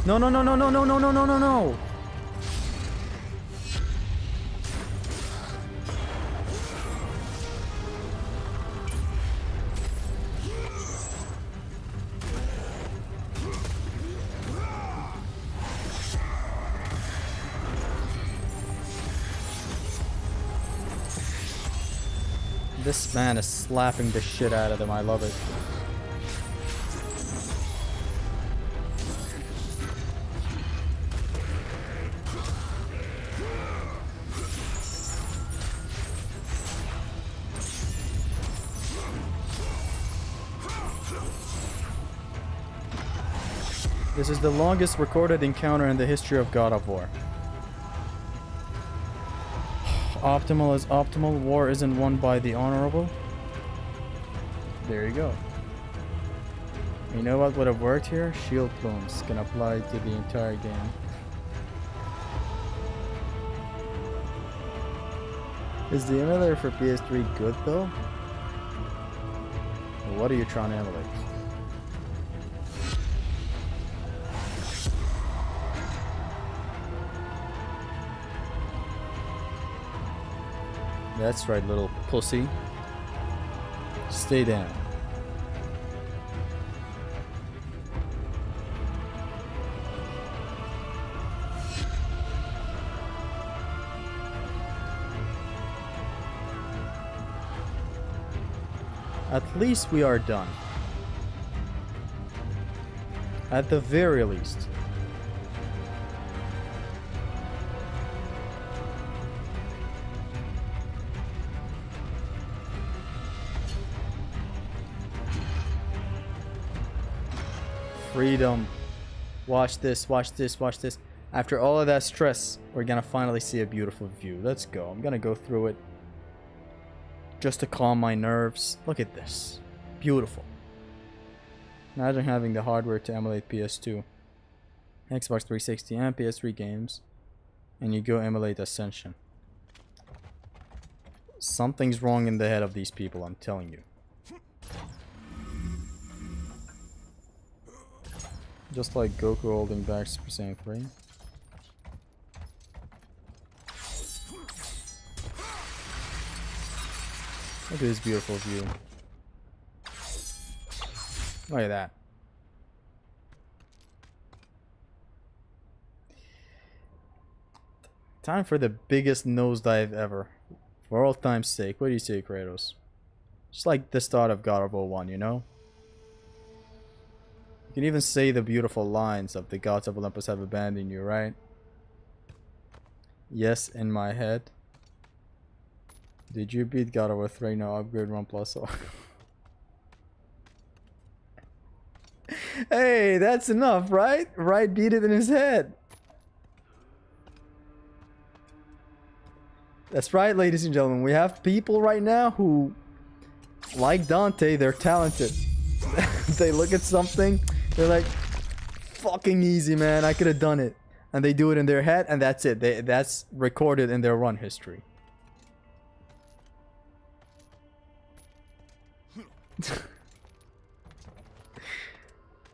No, no, no, no, no, no, no, no, no, no, no. This man is slapping the shit out of them. I love it. This is the longest recorded encounter in the history of God of War. Optimal is optimal. War isn't won by the honorable. There you go. You know what would have worked here? Shield plumes can apply to the entire game. Is the emulator for PS3 good though? Or what are you trying to emulate? That's right, little pussy. Stay down. At least we are done. At the very least. Freedom. Watch this, watch this, watch this. After all of that stress, we're gonna finally see a beautiful view. Let's go. I'm gonna go through it just to calm my nerves. Look at this. Beautiful. Imagine having the hardware to emulate PS2, Xbox 360, and PS3 games, and you go emulate Ascension. Something's wrong in the head of these people, I'm telling you. Just like Goku holding back Super Saiyan 3. Look at this beautiful view. Look at that. Time for the biggest nosedive ever. For all time's sake. What do you say, Kratos? Just like the start of God of War 1, you know? You can even say the beautiful lines of the gods of Olympus have abandoned you, right? Yes, in my head. Did you beat God of War 3? No, upgrade 1 plus. Hey, that's enough, right? Right, beat it in his head. That's right, ladies and gentlemen. We have people right now who, like Dante, they're talented. They look at something, they're like, fucking easy, man. I could have done it. And they do it in their head, and that's it. That's recorded in their run history.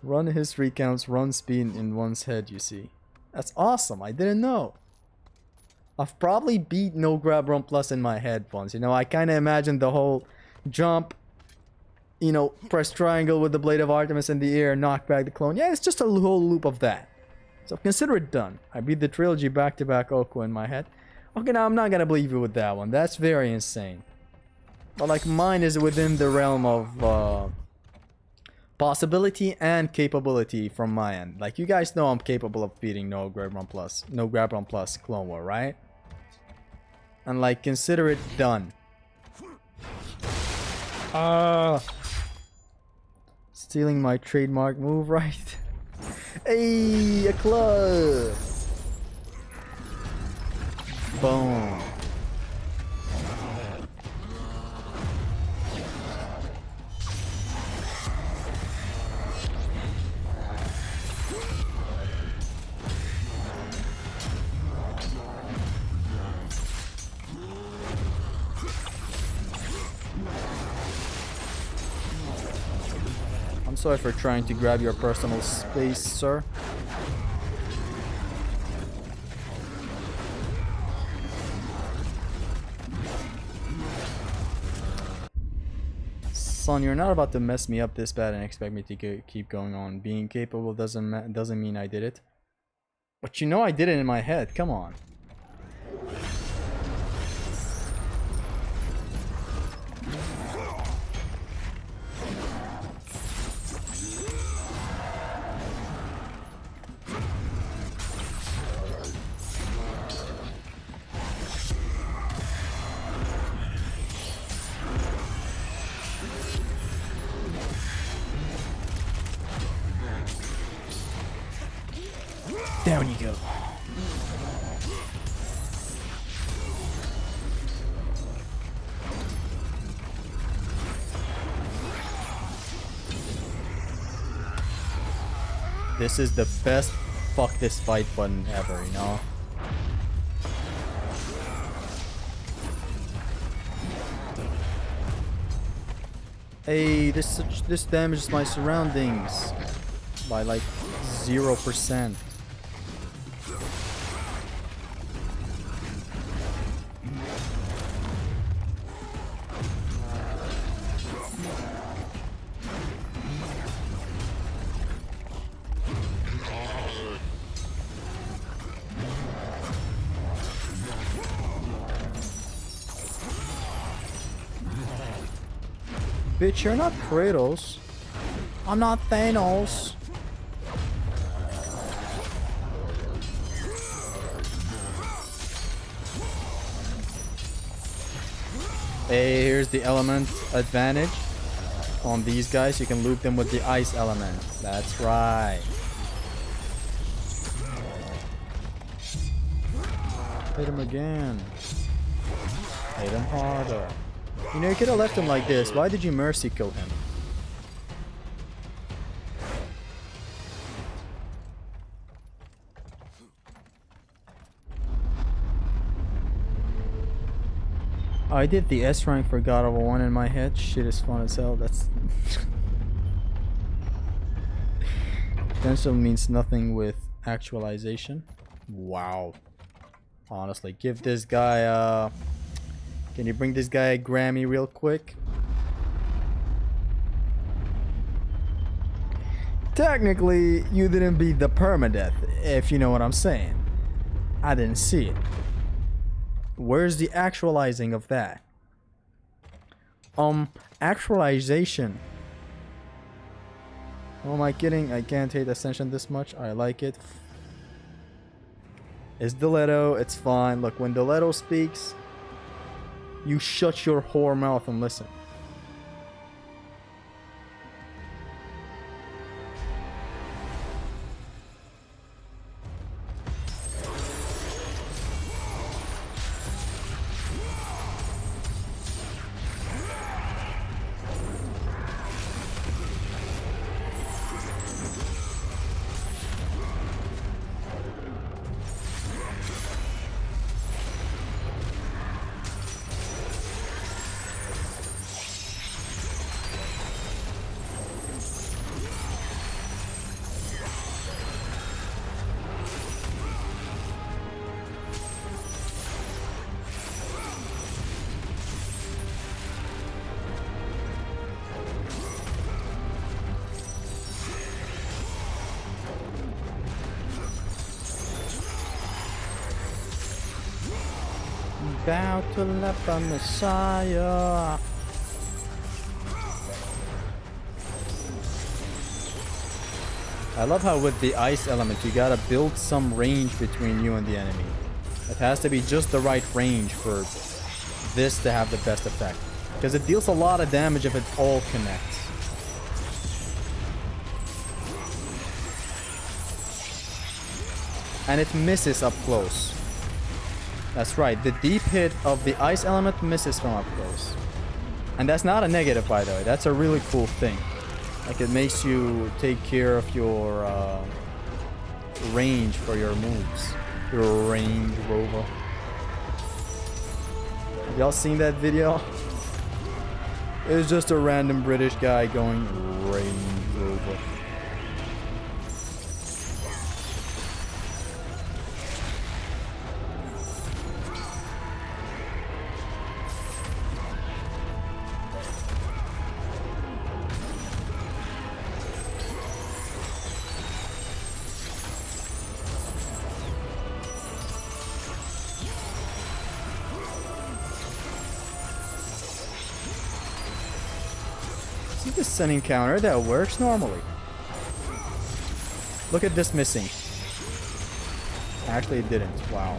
Run history counts run speed in one's head, you see. That's awesome. I didn't know. I've probably beat no grab run plus in my head once. You know, I kind of imagined the whole jump, you know, press triangle with the blade of Artemis in the air, knock back the clone. Yeah, it's just a whole loop of that. So consider it done. I beat the trilogy back-to-back Oko in my head. Okay, now I'm not gonna believe you with that one. That's very insane. But like mine is within the realm of possibility and capability from my end. Like you guys know I'm capable of beating no grab run plus Clone War, right? And like consider it done. Stealing my trademark move, right? Hey, a club. Boom. I'm sorry for trying to grab your personal space, sir. Son, you're not about to mess me up this bad and expect me to keep going on. Being capable doesn't mean I did it. But you know I did it in my head. Come on. Down you go. This is the best fuck this fight button ever, you know? Hey, this damages my surroundings by like 0%. Bitch, you're not Kratos. I'm not Thanos. Hey, here's the element advantage on these guys. You can loop them with the ice element. That's right. Hit him again. Hit him harder. You know, you could have left him like this. Why did you mercy kill him? I did the S rank for God of War 1 in my head. Shit is fun as hell. That's... Potential means nothing with actualization. Wow. Honestly, give this guy can you bring this guy a Grammy real quick? Technically, you didn't beat the permadeath, if you know what I'm saying. I didn't see it. Where's the actualizing of that? Actualization. Oh, am I kidding? I can't hate Ascension this much. I like it. It's Diletto. It's fine. Look, when Diletto speaks, you shut your whore mouth and listen. Bow to the Messiah. I love how with the ice element you gotta build some range between you and the enemy. It has to be just the right range for this to have the best effect. Because it deals a lot of damage if it all connects. And it misses up close. That's right, the deep hit of the ice element misses from up close. And that's not a negative, by the way. That's a really cool thing. Like, it makes you take care of your range for your moves. Your range rover. Have y'all seen that video? It's just a random British guy going range rover. This is an encounter that works normally. Look at this missing. Actually, it didn't. Wow.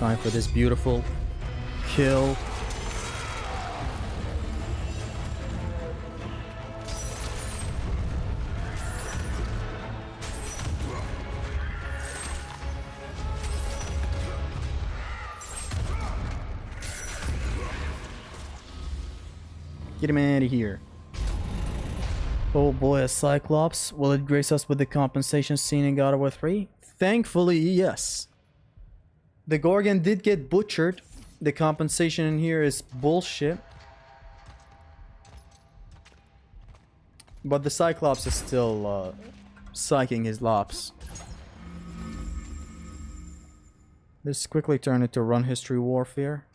Time for this beautiful kill. Get him out of here. Oh boy, a Cyclops. Will it grace us with the compensation scene in God of War 3? Thankfully, yes. The Gorgon did get butchered. The compensation in here is bullshit. But the Cyclops is still psyching his lops. This quickly turned into run history warfare.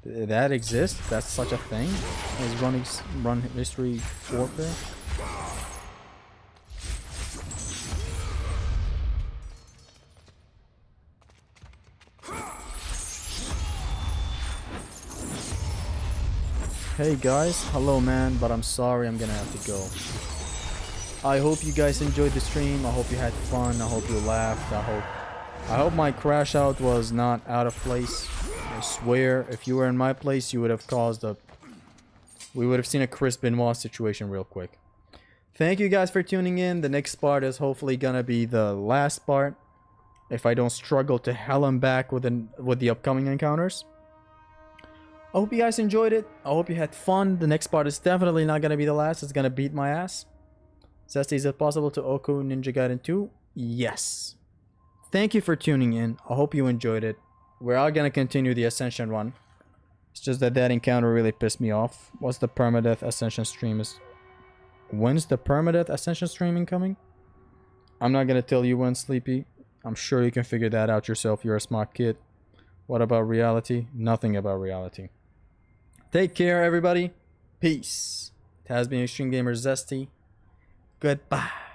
That exists? That's such a thing? Is run history warfare? Hey guys, hello man, but I'm sorry, I'm gonna have to go. I hope you guys enjoyed the stream. I hope you had fun. I hope you laughed. I hope my crash out was not out of place. I swear, if you were in my place, you would have caused a... We would have seen a Chris Benoit situation real quick. Thank you guys for tuning in. The next part is hopefully gonna be the last part. If I don't struggle to hell and back with the upcoming encounters. I hope you guys enjoyed it. I hope you had fun. The next part is definitely not gonna be the last. It's gonna beat my ass. Zesty, is it possible to Oku Ninja Gaiden 2? Yes. Thank you for tuning in. I hope you enjoyed it. We're all gonna continue the Ascension one. It's just that encounter really pissed me off. What's the permadeath Ascension stream is? When's the permadeath Ascension streaming coming? I'm not gonna tell you when, Sleepy. I'm sure you can figure that out yourself. You're a smart kid. What about reality? Nothing about reality. Take care, everybody. Peace. It has been Extreme Gamer Zesty. Goodbye.